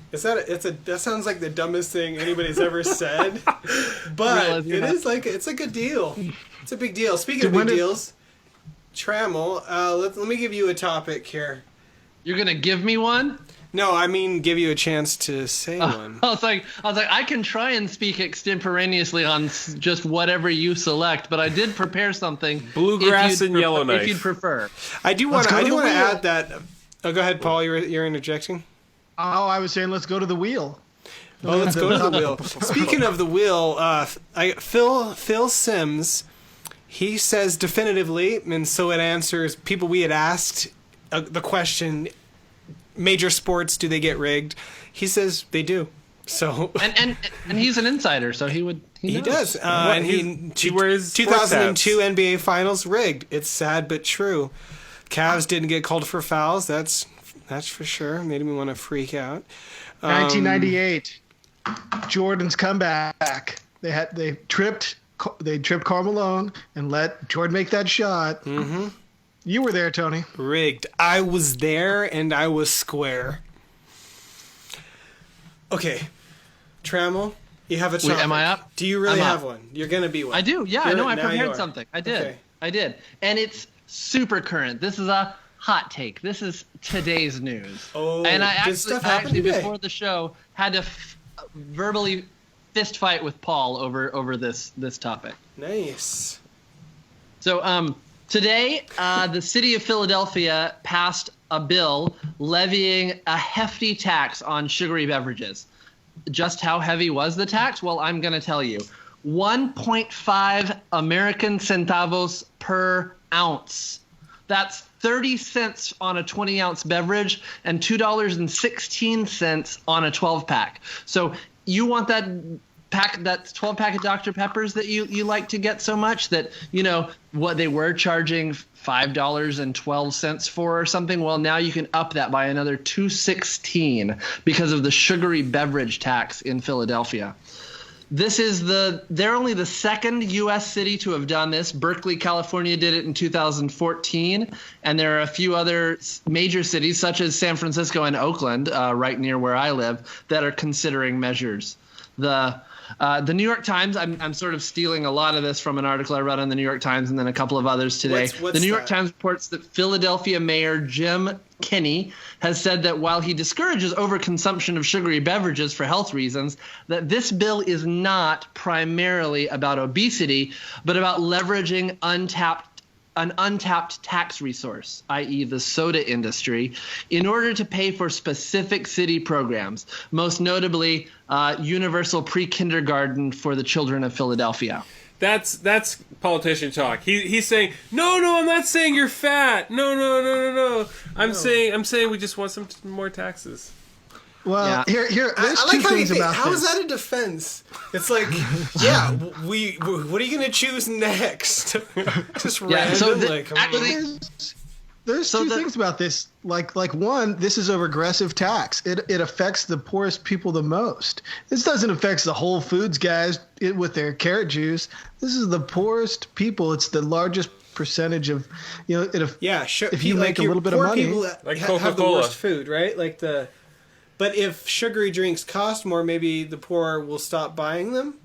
That sounds like the dumbest thing anybody's ever said, but it's like a deal. It's a big deal. Speaking of big deals, Trammell, let me give you a topic here. You're gonna give me one? No, I mean give you a chance to say one. I was like, I can try and speak extemporaneously on just whatever you select, but I did prepare something. Bluegrass and Yellowknife, if you'd prefer. I do want to add that. Oh, go ahead, Paul. You're interjecting. Oh, I was saying let's go to the wheel. Oh, let's go to the wheel. Speaking of the wheel, Phil Sims, he says definitively, and so it answers people we had asked. The question, major sports, do they get rigged? He says they do. So and he's an insider, so he does. And he wears 2002 NBA Finals rigged. It's sad but true. Cavs didn't get called for fouls. That's for sure. Made me want to freak out. 1998, Jordan's comeback. They tripped Karl Malone and let Jordan make that shot. Mm-hmm. You were there, Tony. Rigged. I was there, and I was square. Okay. Trammell, you have a topic. Wait, am I up? Do you really have one? You're going to be one. I do, yeah. I know I prepared something. I did. Okay. I did. And it's super current. This is a hot take. This is today's news. Oh, and I actually today? Before the show, had to verbally fist fight with Paul over this topic. Nice. So, today, the city of Philadelphia passed a bill levying a hefty tax on sugary beverages. Just how heavy was the tax? Well, I'm going to tell you. 1.5 American centavos per ounce. That's 30 cents on a 20-ounce beverage and $2.16 on a 12-pack. So you want that 12-pack of Dr. Peppers that you like to get so much that, what they were charging $5.12 for or something. Well, now you can up that by another $2.16 because of the sugary beverage tax in Philadelphia. They're only the second U.S. city to have done this. Berkeley, California did it in 2014, and there are a few other major cities such as San Francisco and Oakland, right near where I live, that are considering measures. The New York Times, I'm sort of stealing a lot of this from an article I read on the New York Times and then a couple of others today. What's the New York that? Times reports that Philadelphia Mayor Jim Kenney has said that while he discourages overconsumption of sugary beverages for health reasons, that this bill is not primarily about obesity, but about leveraging an untapped tax resource, i.e. the soda industry, in order to pay for specific city programs, most notably universal pre-kindergarten for the children of Philadelphia. That's politician talk. He's saying, no, I'm not saying you're fat. No. I'm saying we just want some more taxes. Well, Yeah. here. I There's like two how you things think, about how this. is that a defense? It's like, yeah, what are you going to choose next? Just random, so There's two things about this. Like one, this is a regressive tax. It affects the poorest people the most. This doesn't affect the Whole Foods guys with their carrot juice. This is the poorest people. It's the largest percentage of, if you make a little bit of money. People Like have the Coca-Cola. worst food, right? But if sugary drinks cost more, maybe the poor will stop buying them.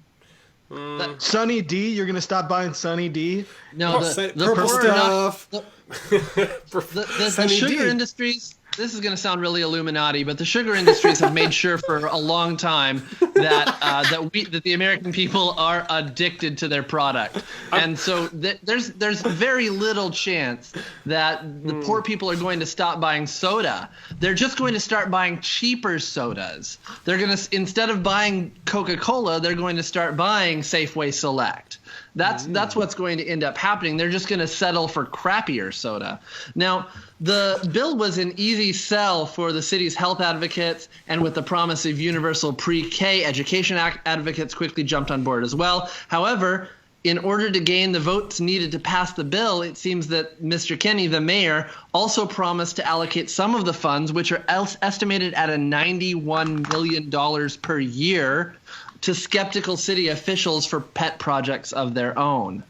Sunny D, you're gonna stop buying Sunny D. No, the Purple poor are not, stuff. the Sunny sugar D. industries. This is going to sound really Illuminati, but the sugar industries have made sure for a long time that that the American people are addicted to their product, and so there's very little chance that the poor people are going to stop buying soda. They're just going to start buying cheaper sodas. They're going to, instead of buying Coca-Cola, they're going to start buying Safeway Select. That's what's going to end up happening. They're just going to settle for crappier soda. Now, the bill was an easy sell for the city's health advocates, and with the promise of universal pre-K education advocates quickly jumped on board as well. However, in order to gain the votes needed to pass the bill, it seems that Mr. Kenney, the mayor, also promised to allocate some of the funds, which are estimated at $91 million per year, to skeptical city officials for pet projects of their own.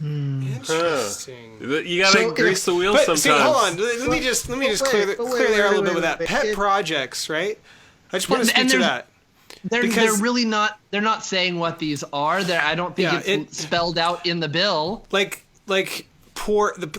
Interesting. You gotta grease the wheels sometimes. See, hold on. Let me just clear the air a little bit with that. Pet projects, right? I just want to speak to that. They're really not. They're not saying what these are. I don't think it's spelled out in the bill. Like the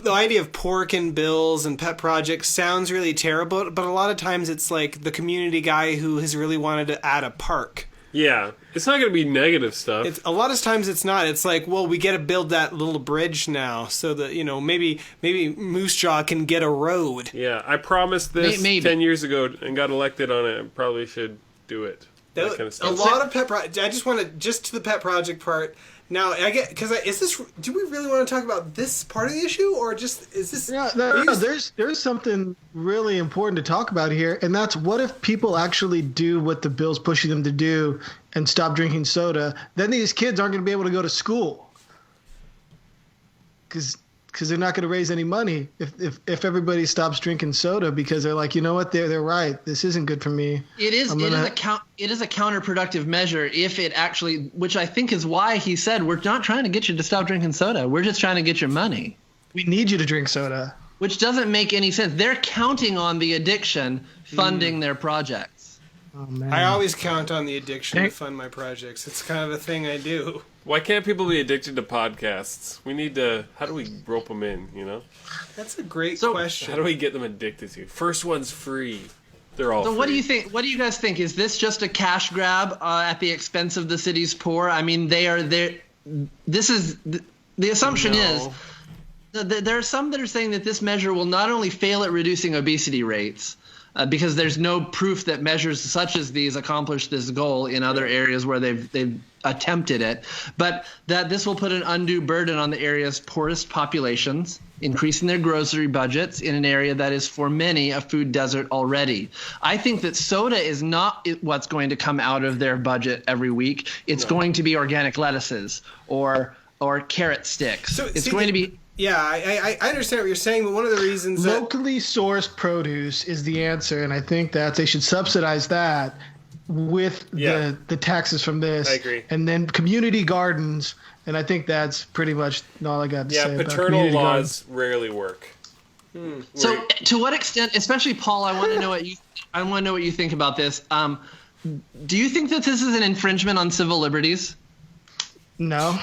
idea of pork and bills and pet projects sounds really terrible, but a lot of times it's like the community guy who has really wanted to add a park. Yeah, it's not going to be negative stuff. A lot of times it's not. It's like, well, we got to build that little bridge now so that, maybe Moose Jaw can get a road. Yeah, I promised this 10 years ago and got elected on it. I probably should do it. That kind of stuff. A lot of pet projects. I just want to, just to the pet project part. Now, I get, because do we really want to talk about this part of the issue, or just, is this... Yeah, there's something really important to talk about here, and that's what if people actually do what the bill's pushing them to do and stop drinking soda, then these kids aren't going to be able to go to school. Because they're not going to raise any money if everybody stops drinking soda, because they're like, you know what, they're right. This isn't good for me. It is a counterproductive measure if it actually, which I think is why he said, we're not trying to get you to stop drinking soda. We're just trying to get your money. We need you to drink soda. Which doesn't make any sense. They're counting on the addiction funding their projects. Oh, man. I always count on the addiction to fund my projects. It's kind of a thing I do. Why can't people be addicted to podcasts? We need to... How do we rope them in, That's a great question. How do we get them addicted to? First one's free. They're all free. What do you think? What do you guys think? Is this just a cash grab at the expense of the city's poor? I mean, the assumption is there are some that are saying that this measure will not only fail at reducing obesity rates, because there's no proof that measures such as these accomplish this goal in other areas where they've attempted it, but that this will put an undue burden on the area's poorest populations, increasing their grocery budgets in an area that is for many a food desert already. I think that soda is not what's going to come out of their budget every week. It's going to be organic lettuces or carrot sticks. So, it's going to be... Yeah, I understand what you're saying, but one of the reasons that... Locally sourced produce is the answer, and I think that they should subsidize that with the taxes from this. I agree. And then community gardens, and I think that's pretty much all I got to say about paternal community laws gardens. rarely work. So to what extent, especially Paul, I want to know what you think about this. Do you think that this is an infringement on civil liberties? No.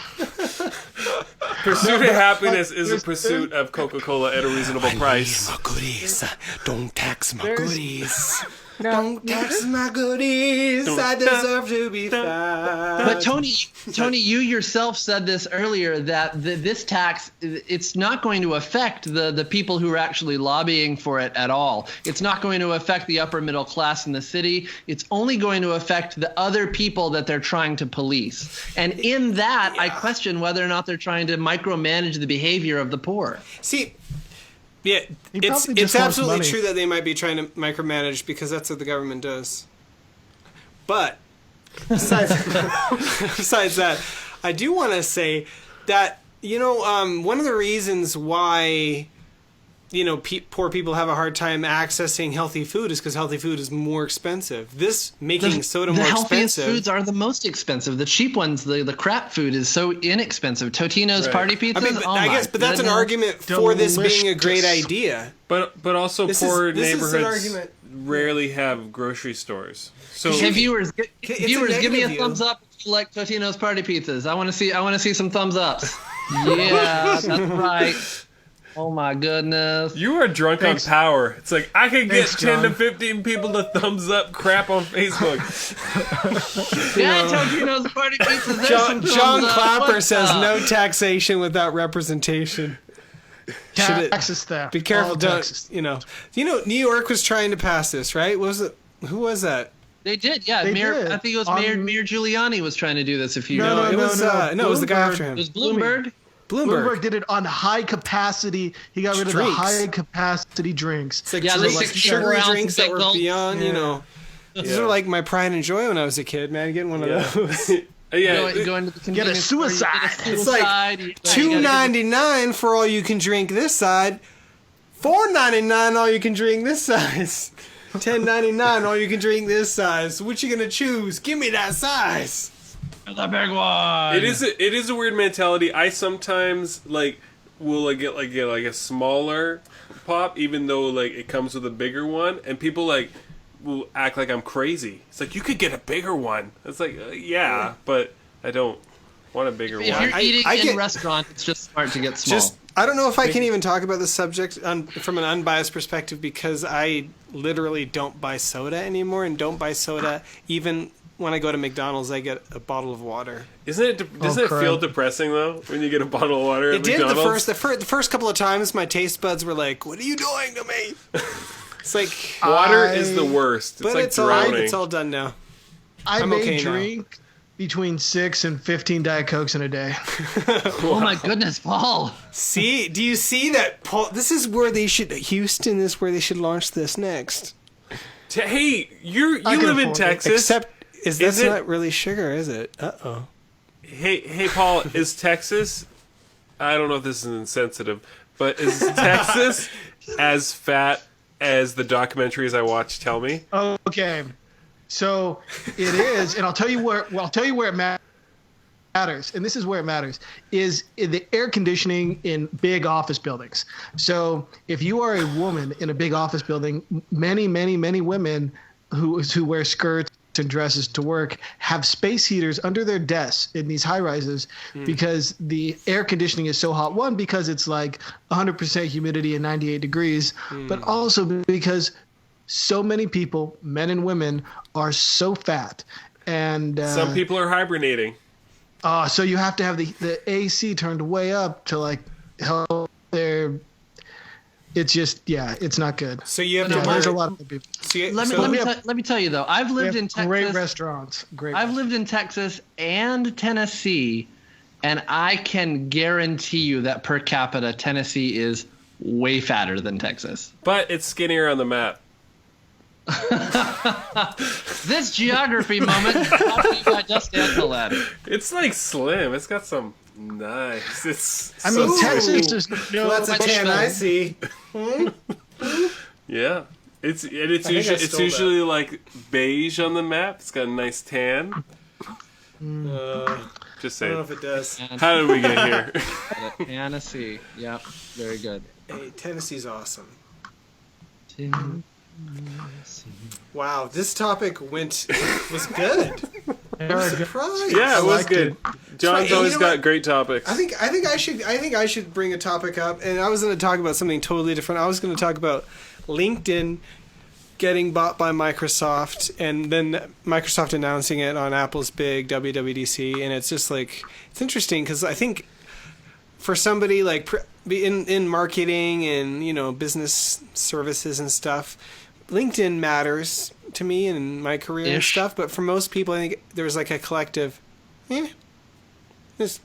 Pursuit of happiness is a pursuit of Coca-Cola at a reasonable price. My goodies. Don't tax my goodies. Don't tax my goodies. I deserve to be fat. But Tony, you yourself said this earlier, that this tax, it's not going to affect the people who are actually lobbying for it at all. It's not going to affect the upper middle class in the city. It's only going to affect the other people that they're trying to police. And in that, I question whether or not they're trying to micromanage the behavior of the poor. See, yeah, it's probably just wants absolutely money. true that they might be trying to micromanage because that's what the government does. But besides that, I do want to say that, one of the reasons why, poor people have a hard time accessing healthy food is because healthy food is more expensive. This making soda more The healthiest expensive. foods are the most expensive. The cheap ones, the crap food, is so inexpensive. Totino's party pizzas. But that's an argument for this being a great idea. But also This poor is an neighborhoods argument. rarely have grocery stores. So Hey viewers, It's a give me a negative view. thumbs up if you like Totino's party pizzas. I want to see some thumbs ups. Yeah, that's right. Oh my goodness. you are drunk Thanks. on power. It's like I can get Thanks, 10 to John. 15 people to thumbs up crap on Facebook. Yeah, Totino's party pizzas. There's some John thumbs up. Clapper What's says up? no taxation without representation. Taxes theft. Be careful, All don't taxes. New York was trying to pass this, right? Who was that? They did, yeah. They Mayor, did. I think it was On- Mayor Giuliani was trying to do this a few No, years no, ago. It was the guy Bloomberg- after It him. was Bloomberg. Bloomberg did it on high capacity. He got rid of the Drinks. high capacity drinks. It's like, Yeah, like the 64 sugary ounce drinks that were bagel. beyond, These are like my pride and joy when I was a kid, man. Getting one of those. Go into the convenience store, you suicide. get a It's suicide. like $2.99 for all you can drink this side, $4.99 all you can drink this size, $10.99 all you can drink this size. What you gonna choose? Give me that size. The big one. It is a weird mentality. I sometimes will get a smaller pop, even though it comes with a bigger one, and people will act like I'm crazy. It's like you could get a bigger one. It's like yeah, but I don't want a bigger If one. you're eating I in get- restaurant, it's just smart to get small. I don't know if I can even talk about the subject from an unbiased perspective because I literally don't buy soda anymore and don't buy soda even when I go to McDonald's. I get a bottle of water. Doesn't it feel crap. depressing though when you get a bottle of water at It did McDonald's? the first couple of times. My taste buds were like, "What are you doing to me?" It's like Water is the worst. It's but like it's all drowning. it's all done now. I I'm may okay now. drink between 6 and 15 Diet Cokes in a day. Oh my goodness, Paul. See, do you see that? Paul, this is where they should. Houston is where they should launch this next. Hey, you I can live in afford it. Texas. Except, that's it- not really sugar, is it? Uh-oh. Hey, Paul, is Texas? I don't know if this is insensitive, but is Texas as fat as the documentaries I watch tell me? Okay, so it is, and I'll tell you where. Well, I'll tell you where it matters, and this is where it matters: is in the air conditioning in big office buildings. So if you are a woman in a big office building, many women who wear skirts and dresses to work have space heaters under their desks in these high rises because the air conditioning is so hot. One, because it's like 100% humidity and 98 degrees, but also because so many people, men and women, are so fat. And Some people are hibernating. so you have to have the AC turned way up to help their. It's just it's not good. So you have Yeah, to there's a work. lot of people. So you, Let so- me tell you though. I've We lived have in Texas. great restaurants. Great. I've lived in Texas and Tennessee, and I can guarantee you that per capita, Tennessee is way fatter than Texas. But it's skinnier on the map. This geography moment is brought to you by Just Antelope. It's slim. It's got some nice. It's I mean, so Texas smooth. is well, that's a Which 10 film? I see. Yeah. It's think I usually stole usually beige on the map. It's got a nice tan. Just I don't know saying. if it does. How did we get here? Tennessee. Yep. Very good. Hey, Tennessee's awesome. Wow, this topic was good. I'm surprised. Yeah, it was liked good. John's Hey, always you know got what? great topics. I think I should bring a topic up, and I was going to talk about something totally different. I was going to talk about LinkedIn getting bought by Microsoft, and then Microsoft announcing it on Apple's big WWDC, and it's just like it's interesting because I think for somebody like in marketing and business services and stuff, LinkedIn matters to me and my career and stuff. But for most people, I think there's like a collective, these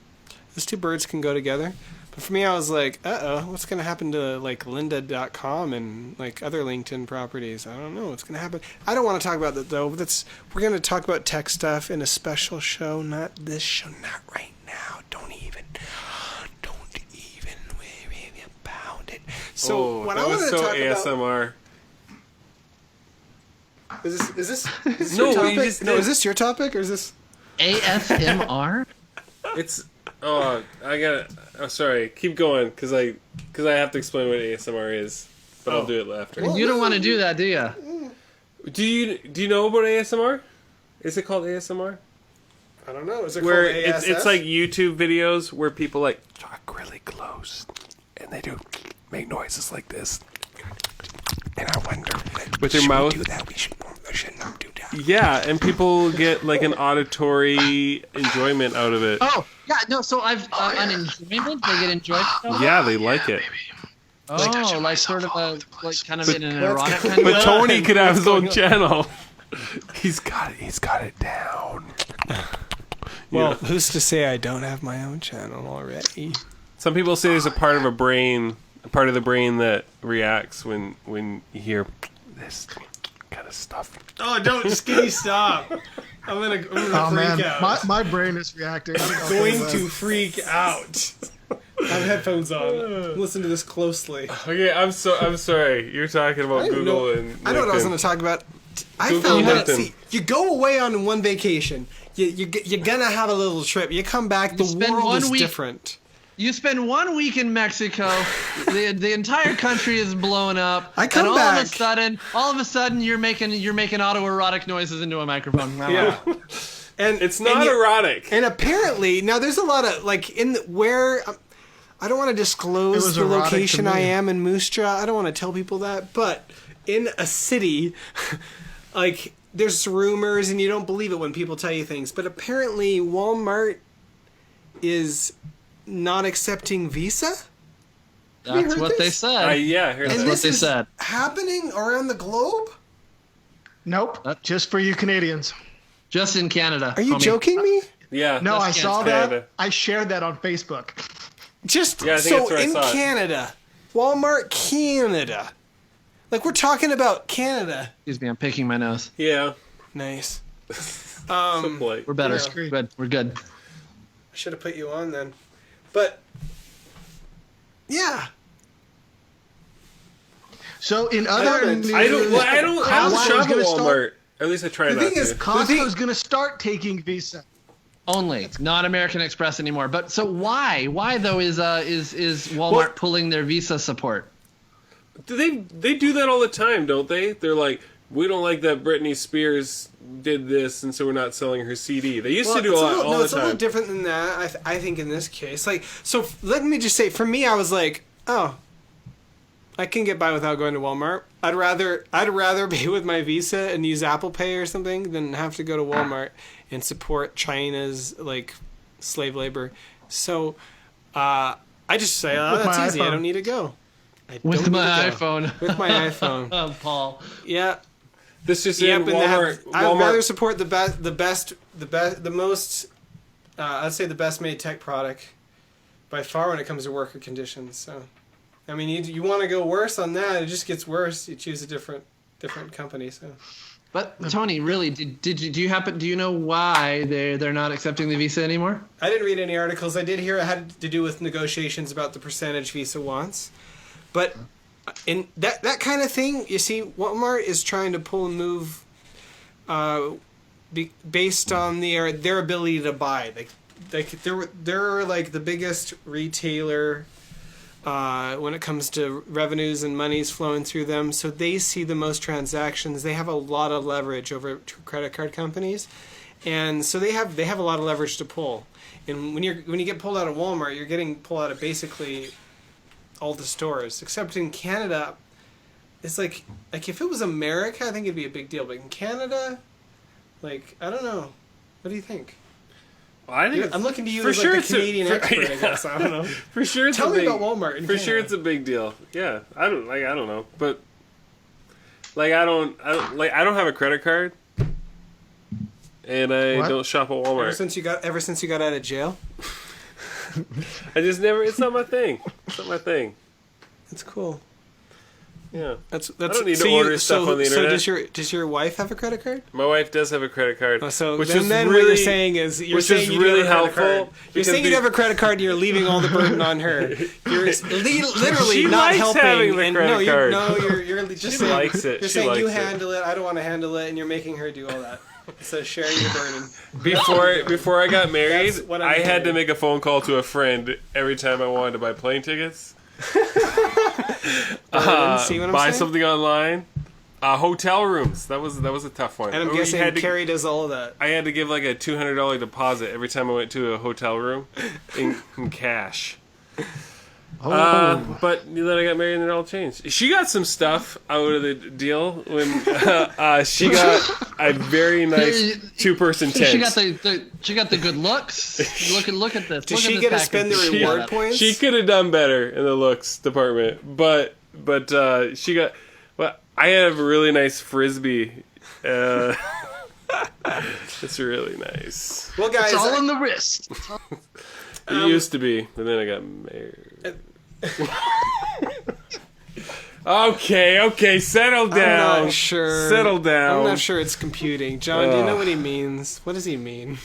two birds can go together. But for me, I was like, what's going to happen to like lynda.com and like other LinkedIn properties? I don't know what's going to happen. I don't want to talk about that though. We're going to talk about tech stuff in a special show, not this show, not right now. Don't even worry about it. So what I that wanted was to so talk ASMR. about is this No, your topic? you just No, did. is this your topic or is this? ASMR? It's I got. Oh, sorry. Keep going, because I have to explain what ASMR is, but I'll do it after. You don't want to do that, do you? Do you know about ASMR? Is it called ASMR? I don't know. Is it Where called ASS? it's like YouTube videos where people like talk really close and they make noises like this. And I wonder With their mouth. do that. We should not do that. Yeah, and people get like an auditory enjoyment out of it. Oh, yeah, no, so I've, an enjoyment? They get enjoyed? Yeah, they like it. Oh, like sort of a, like kind of in an erotic kind of But way? Tony could have his own channel. He's got it down. Well, who's to say I don't have my own channel already? Some people say there's a part of the brain that reacts when you hear this kind of stuff. Oh, don't skinny stop! I'm gonna Oh freak man, out. my brain is reacting. I'm going to freak out. I have headphones on. Listen to this closely. Okay, I'm sorry. You're talking about Google and I know what I was LinkedIn. going to talk about. I Google found out. LinkedIn. See, you go away on one vacation. You're gonna have a little trip. You come back. The spend world 1 is week- different. You spend 1 week in Mexico, the entire country is blown up, I come and back. all of a sudden, you're making autoerotic noises into a microphone. Yeah. And It's not erotic. And apparently, now there's a lot of like where I don't want to It disclose was the erotic to location me. I am in Moose Jaw. I don't want to tell people that, but in a city, like there's rumors, and you don't believe it when people tell you things. But apparently, Walmart is not accepting Visa. That's heard what they this? said. Yeah, I heard And that. what this they is said. happening around the globe. Nope, just for you Canadians. Just in Canada. Are you homie. joking me? Yeah. No, I Just saw Canada. that. I shared that on Facebook. Just Yeah, I think so that's where I in saw it. Canada, Walmart Canada. Like we're talking about Canada. Excuse me, I'm picking my nose. Yeah. Nice. Like, We're better. Yeah. Good. We're good. I should have put you on then. But yeah. So in other news, I don't Costco's shop at gonna Walmart. start- At least I try The not thing is, to. Costco's going to start taking Visa. Only, not American Express anymore. But so why? Why though is Walmart Well- pulling their Visa support? They do that all the time, don't they? They're like, we don't like that Britney Spears did this, and so we're not selling her CD. They used to do it's a lot all the it's a little time. different than that. I think in this case, like, so let me just say, for me, I was like, oh, I can get by without going to Walmart. I'd rather be with my Visa and use Apple Pay or something than have to go to Walmart and support China's like slave labor. So I just say, oh, With that's my easy. I iPhone. don't need to go. I With don't my need to go. iPhone. With my iPhone. Oh, Paul. Yeah. This just Yep, in, and Walmart. I'd rather support the most, I'd say the best made tech product by far when it comes to worker conditions. So, I mean, you want to go worse on that, it just gets worse. You choose a different company. So, But Tony, really, do you know why they're not accepting the Visa anymore? I didn't read any articles. I did hear it had to do with negotiations about the percentage Visa wants, but in that kind of thing, you see, Walmart is trying to pull and move, based on their ability to buy. Like they're like the biggest retailer when it comes to revenues and monies flowing through them. So they see the most transactions. They have a lot of leverage over credit card companies, and so they have a lot of leverage to pull. And when you get pulled out of Walmart, you're getting pulled out of basically all the stores, except in Canada. It's like if it was America, I think it'd be a big deal. But in Canada, like, I don't know. What do you think? Well, I think I'm looking to you for as sure like the Canadian expert, I guess. I don't know. For sure, Tell me about Walmart. For sure, it's a big deal. Yeah, I don't know, but like I don't have a credit card, and I don't shop at Walmart. Ever since you got out of jail. I just never. It's not my thing. It's not my thing. That's cool. Yeah, that's. I don't need to order stuff on the internet. So does your wife have a credit card? My wife does have a credit card. Which is then really, what you're saying is you really helpful. You're saying you have a credit card and you're leaving all the burden on her. You're literally she not likes helping. Having the credit card. You're just she saying, likes it. You're she saying likes you it. handle it. I don't want to handle it, and you're making her do all that. So sharing your burden. Before I got married, I had hearing. to make a phone call to a friend every time I wanted to buy plane tickets. See what I'm buy saying? something online. Hotel rooms. That was a tough one. And I'm guessing Carrie does all of that. I had to give like a $200 deposit every time I went to a hotel room in cash. But then I got married and it all changed. She got some stuff out of the deal when she got a very nice 2-person tent. She got the good looks. Look at this. Did she get to spend the reward points? She could have done better in the looks department, but she got. Well, I have a really nice frisbee. It's really nice. Well, guys, it's all in the wrist. It used to be, but then I got married. Okay, settle down. I'm not sure. Settle down. I'm not sure it's computing. John, do you know what he means? What does he mean?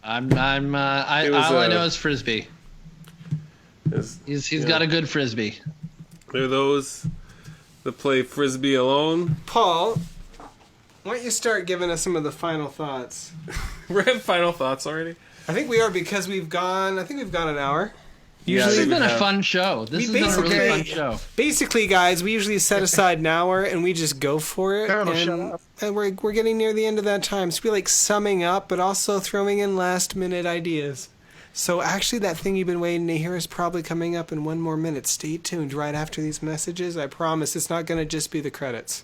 All I know is frisbee. He's got a good frisbee. There are those that play frisbee alone. Paul, why don't you start giving us some of the final thoughts? We're at final thoughts already. I think we are because we've gone an hour. This has been a fun show. This has been a really fun show. Basically, guys, we usually set aside an hour and we just go for it. Shut up. And we're getting near the end of that time. So we like summing up, but also throwing in last minute ideas. So actually, that thing you've been waiting to hear is probably coming up in 1 more minute. Stay tuned right after these messages. I promise it's not going to just be the credits.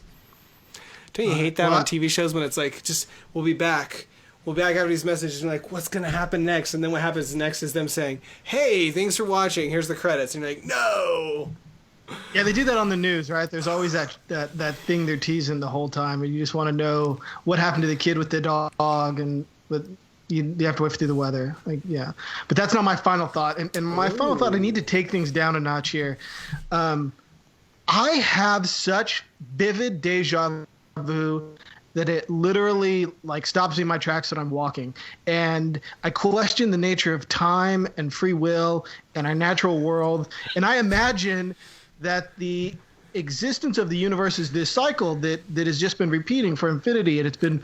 Don't you hate that on TV shows when it's like, just, we'll be back. We'll be back after these messages and like, what's going to happen next? And then what happens next is them saying, hey, thanks for watching. Here's the credits. And you're like, no. Yeah, they do that on the news, right? There's always that thing they're teasing the whole time, and you just want to know what happened to the kid with the dog, but you have to wait through the weather. Like, yeah. But that's not my final thought. And my final thought, I need to take things down a notch here. I have such vivid deja vu that it literally like stops me in my tracks when I'm walking. And I question the nature of time and free will and our natural world. And I imagine that the existence of the universe is this cycle that has just been repeating for infinity, and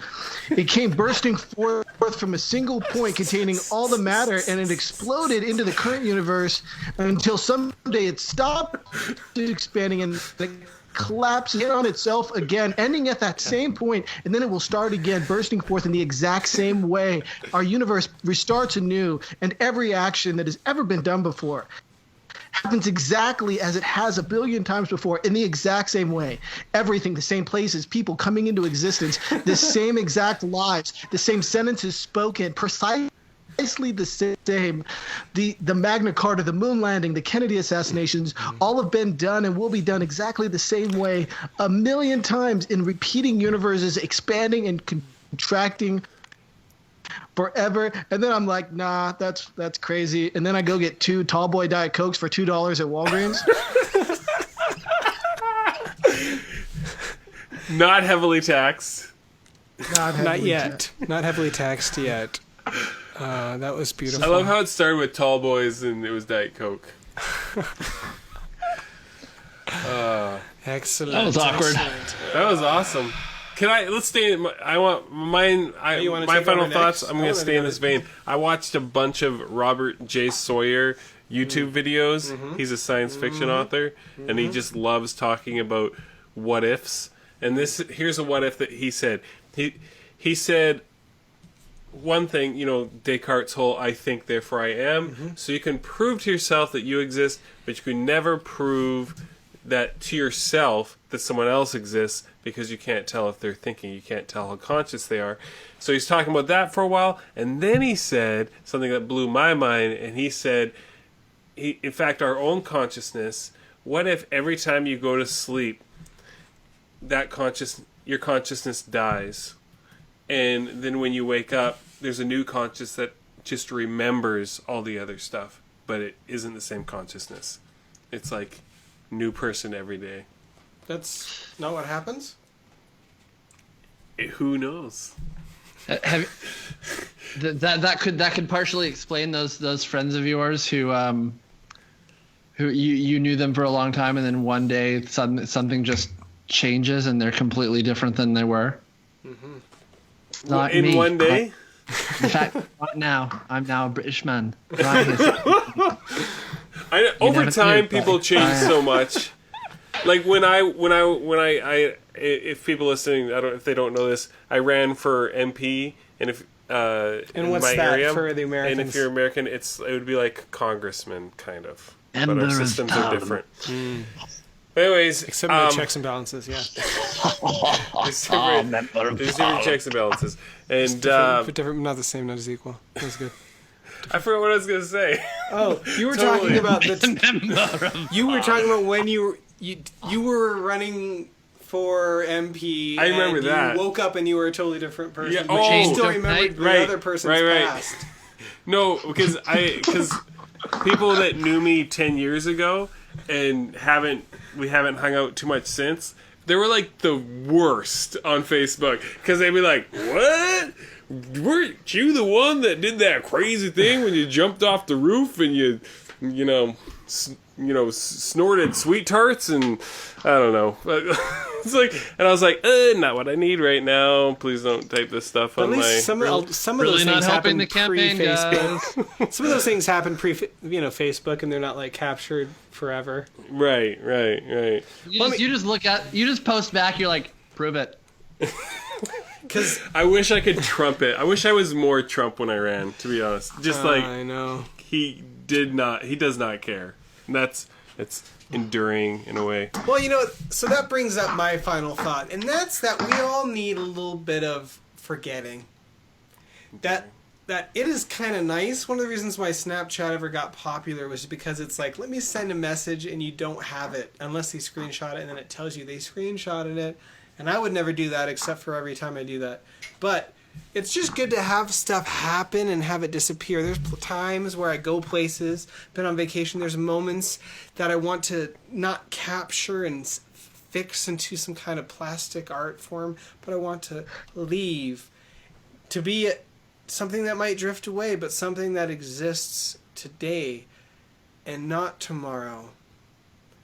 it came bursting forth from a single point containing all the matter, and it exploded into the current universe until someday it stopped expanding and it collapses on itself again, ending at that same point, and then it will start again, bursting forth in the exact same way. Our universe restarts anew, and every action that has ever been done before happens exactly as it has a billion times before, in the exact same way. Everything, the same places, people coming into existence, the same exact lives, the same sentences spoken, precisely the same. The Magna Carta, the moon landing, the Kennedy assassinations, all have been done and will be done exactly the same way a million times in repeating universes, expanding and contracting forever. And then I'm like, nah, that's crazy. And then I go get 2 tall boy Diet Cokes for $2 at Walgreens. Not heavily taxed. Not yet. Not heavily taxed yet. That was beautiful. I love how it started with tall boys and it was Diet Coke. Excellent. That was awkward. Excellent. That was awesome. Let's stay. I want mine. My final thoughts. I'm going to stay in this vein. I watched a bunch of Robert J. Sawyer YouTube videos. He's a science fiction author, and he just loves talking about what ifs. And here's a what if that he said. He said one thing, Descartes' whole "I think, therefore I am." So you can prove to yourself that you exist, but you can never prove that to yourself that someone else exists, because you can't tell if they're thinking. You can't tell how conscious they are. So he's talking about that for a while, and then he said something that blew my mind, and he said, in fact, our own consciousness, what if every time you go to sleep, your consciousness dies, and then when you wake up, there's a new conscious that just remembers all the other stuff, but it isn't the same consciousness. It's like new person every day. That's not what happens? Who knows? That could partially explain those friends of yours who you knew them for a long time, and then one day something just changes and they're completely different than they were. Not in me. One day? In fact, not now. I'm now a British man. Over time, people change so much. Like when I, if people listening, if they don't know this, I ran for MP, and in what's my that area, for the Americans? And if you're American, it would be like congressman, kind of. Member but our of systems are different. Mm. Anyways, except for the checks and balances, yeah. There's different checks and balances, and different, not the same, not as equal. That was good. I forgot what I was gonna say. Oh, you were talking about you were talking about when you were running for MP. I remember and that. You woke up and you were a totally different person. Yeah, but you still remembered the other person's past. No, because people that knew me 10 years ago and we haven't hung out too much since, they were like the worst on Facebook, because they'd be like, "What? Weren't you the one that did that crazy thing when you jumped off the roof and you snorted sweet tarts?" And I don't know. It's like, and I was like, not what I need right now. Please don't type this stuff on my. Some of really those not things helping happen the campaign, pre-Facebook. Some of those things happen Facebook, and they're not like captured forever. Right. You just post back. You're like, prove it. Because I wish I could Trump it. I wish I was more Trump when I ran, to be honest. Just I know. He does not care. And it's enduring in a way. Well, so that brings up my final thought, and that's that we all need a little bit of forgetting. That it is kind of nice. One of the reasons why Snapchat ever got popular was because it's like, let me send a message and you don't have it unless they screenshot it, and then it tells you they screenshotted it. And I would never do that except for every time I do that. But it's just good to have stuff happen and have it disappear. There's times where I go places, been on vacation. There's moments that I want to not capture and fix into some kind of plastic art form, but I want to leave to be something that might drift away, but something that exists today and not tomorrow.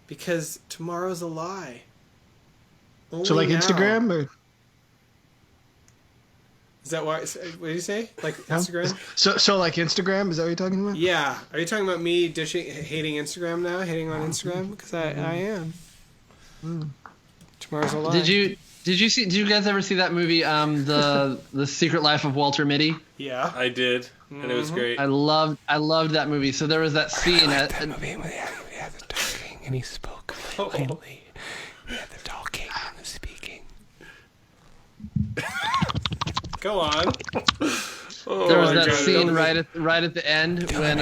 Because tomorrow's a lie. So like now. Instagram, or is that why? What did you say? Like Instagram? So like Instagram? Is that what you're talking about? Yeah. Are you talking about me hating Instagram now? Hating on Instagram? Because I am. Tomorrow's a lie. Did you guys ever see that movie, the Secret Life of Walter Mitty? Yeah, I did, and it was great. I loved that movie. So there was that scene that movie where he had the talking and he spoke lightly. He had the talking and the speaking. Go on. There was that scene right at the end when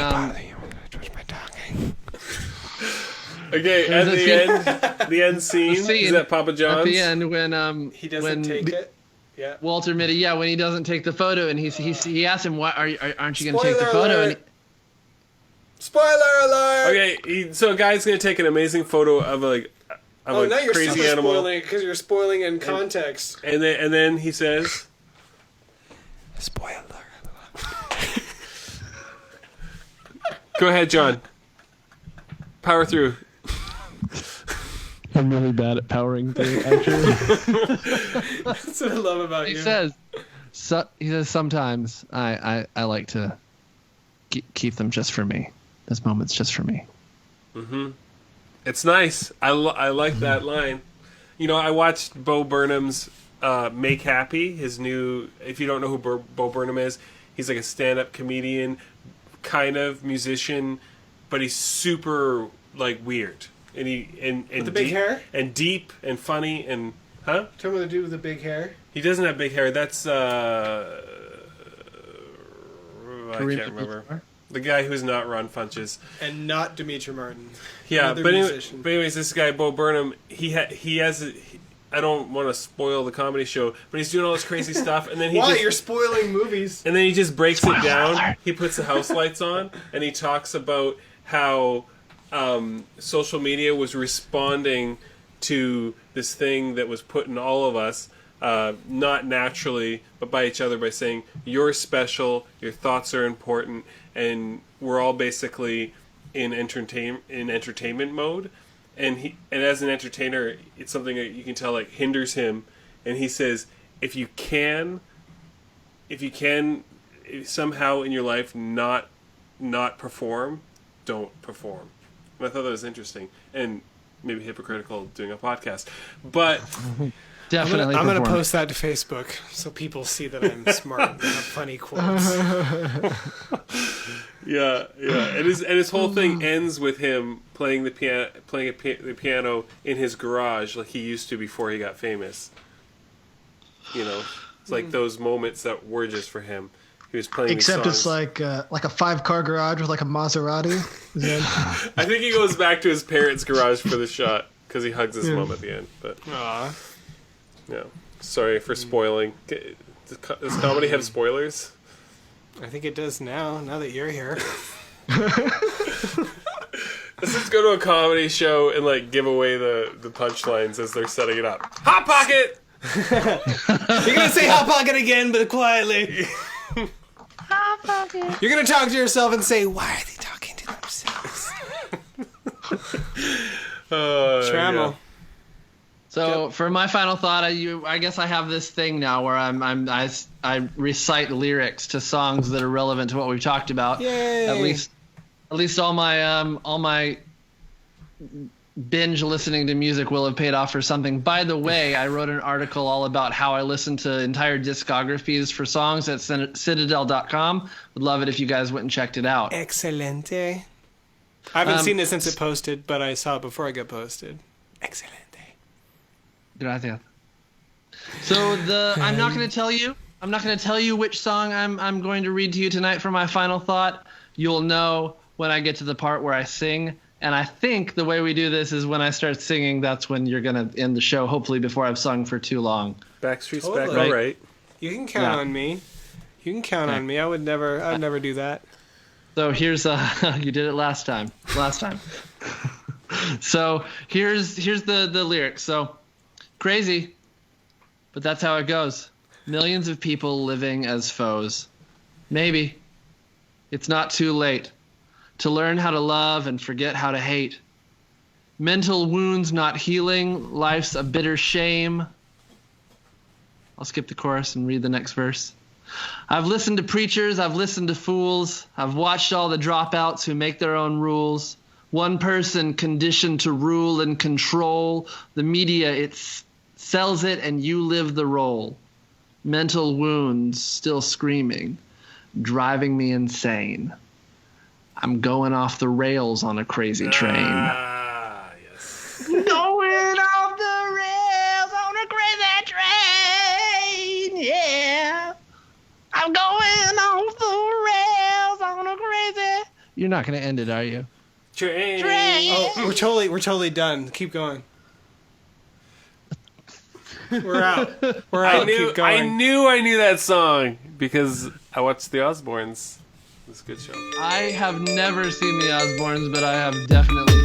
Okay, at the end scene, is that Papa John's? At the end when he doesn't take it. Yeah. Walter Mitty, when he doesn't take the photo, and he asked him, "Why aren't you going to take the photo?" Alert. Spoiler alert! Okay, so a guy's going to take an amazing photo of now you're crazy super animal, spoiling because you're spoiling in context. and then he says, "Spoiler." Go ahead, John. Power through. I'm really bad at powering through, actually. That's what I love about you. He says sometimes I like to keep them just for me. This moment's just for me. It's nice. I like that line. You know, I watched Bo Burnham's Make Happy, his new... If you don't know who Bo Burnham is, he's like a stand-up comedian, kind of musician, but he's super, like, weird. And With the big hair? And deep and funny and... Huh? Tell me the dude with the big hair. He doesn't have big hair. That's, I can't remember. The guy who's not Ron Funches. And not Demetri Martin. Yeah, Another but musician. anyways, this guy, Bo Burnham, he has... I don't want to spoil the comedy show, but he's doing all this crazy stuff, and then he Why? You're spoiling movies. and then he just breaks it down. He puts the house lights on, and he talks about how social media was responding to this thing that was put in all of us, not naturally, but by each other, by saying, you're special, your thoughts are important, and we're all basically in entertainment mode. And as an entertainer, it's something that you can tell, like, hinders him. And he says, if you can somehow in your life not perform, don't perform. And I thought that was interesting and maybe hypocritical doing a podcast, but Definitely. I'm gonna post that to Facebook so people see that I'm smart and have funny quotes. yeah. And his whole thing ends with him playing the piano in his garage like he used to before he got famous. You know, it's like those moments that were just for him. He was playing. Except these it's songs. like a 5-car garage with like a Maserati. I think he goes back to his parents' garage for the shot because he hugs his mom at the end. But Aw. yeah, sorry for spoiling. Does comedy have spoilers? I think it does now that you're here. Let's just go to a comedy show and like give away the punchlines as they're setting it up. Hot Pocket! You're gonna say Hot Pocket again, but quietly. Hot Pocket. You're gonna talk to yourself and say, why are they talking to themselves? Trammel. Yeah. So for my final thought, I guess I have this thing now where I recite lyrics to songs that are relevant to what we've talked about. Yay. At least all my binge listening to music will have paid off for something. By the way, I wrote an article all about how I listen to entire discographies for songs at CITADEL.com. Would love it if you guys went and checked it out. Excelente. I haven't seen it since it posted, but I saw it before it got posted. Excelente. Gracias. So I'm not going to tell you. I'm not going to tell you which song I'm going to read to you tonight for my final thought. You'll know when I get to the part where I sing. And I think the way we do this is when I start singing, that's when you're going to end the show, hopefully before I've sung for too long. Backstreet's Totally. back, all right. You can count on me. You can count on me. I would never do that. So here's you did it last time. So here's the lyrics. So crazy, but that's how it goes. Millions of people living as foes. Maybe it's not too late to learn how to love and forget how to hate. Mental wounds not healing, life's a bitter shame. I'll skip the chorus and read the next verse. I've listened to preachers, I've listened to fools, I've watched all the dropouts who make their own rules. One person conditioned to rule and control. The media, it sells it and you live the role. Mental wounds still screaming, driving me insane. I'm going off the rails on a crazy train. Ah, yes. Going off the rails on a crazy train, yeah. I'm going off the rails on a crazy... You're not going to end it, are you? Train. Oh, we're totally done. Keep going. We're out. Keep going. I knew that song because I watched the Osbournes. It's a good show. I have never seen the Osbournes, but I have definitely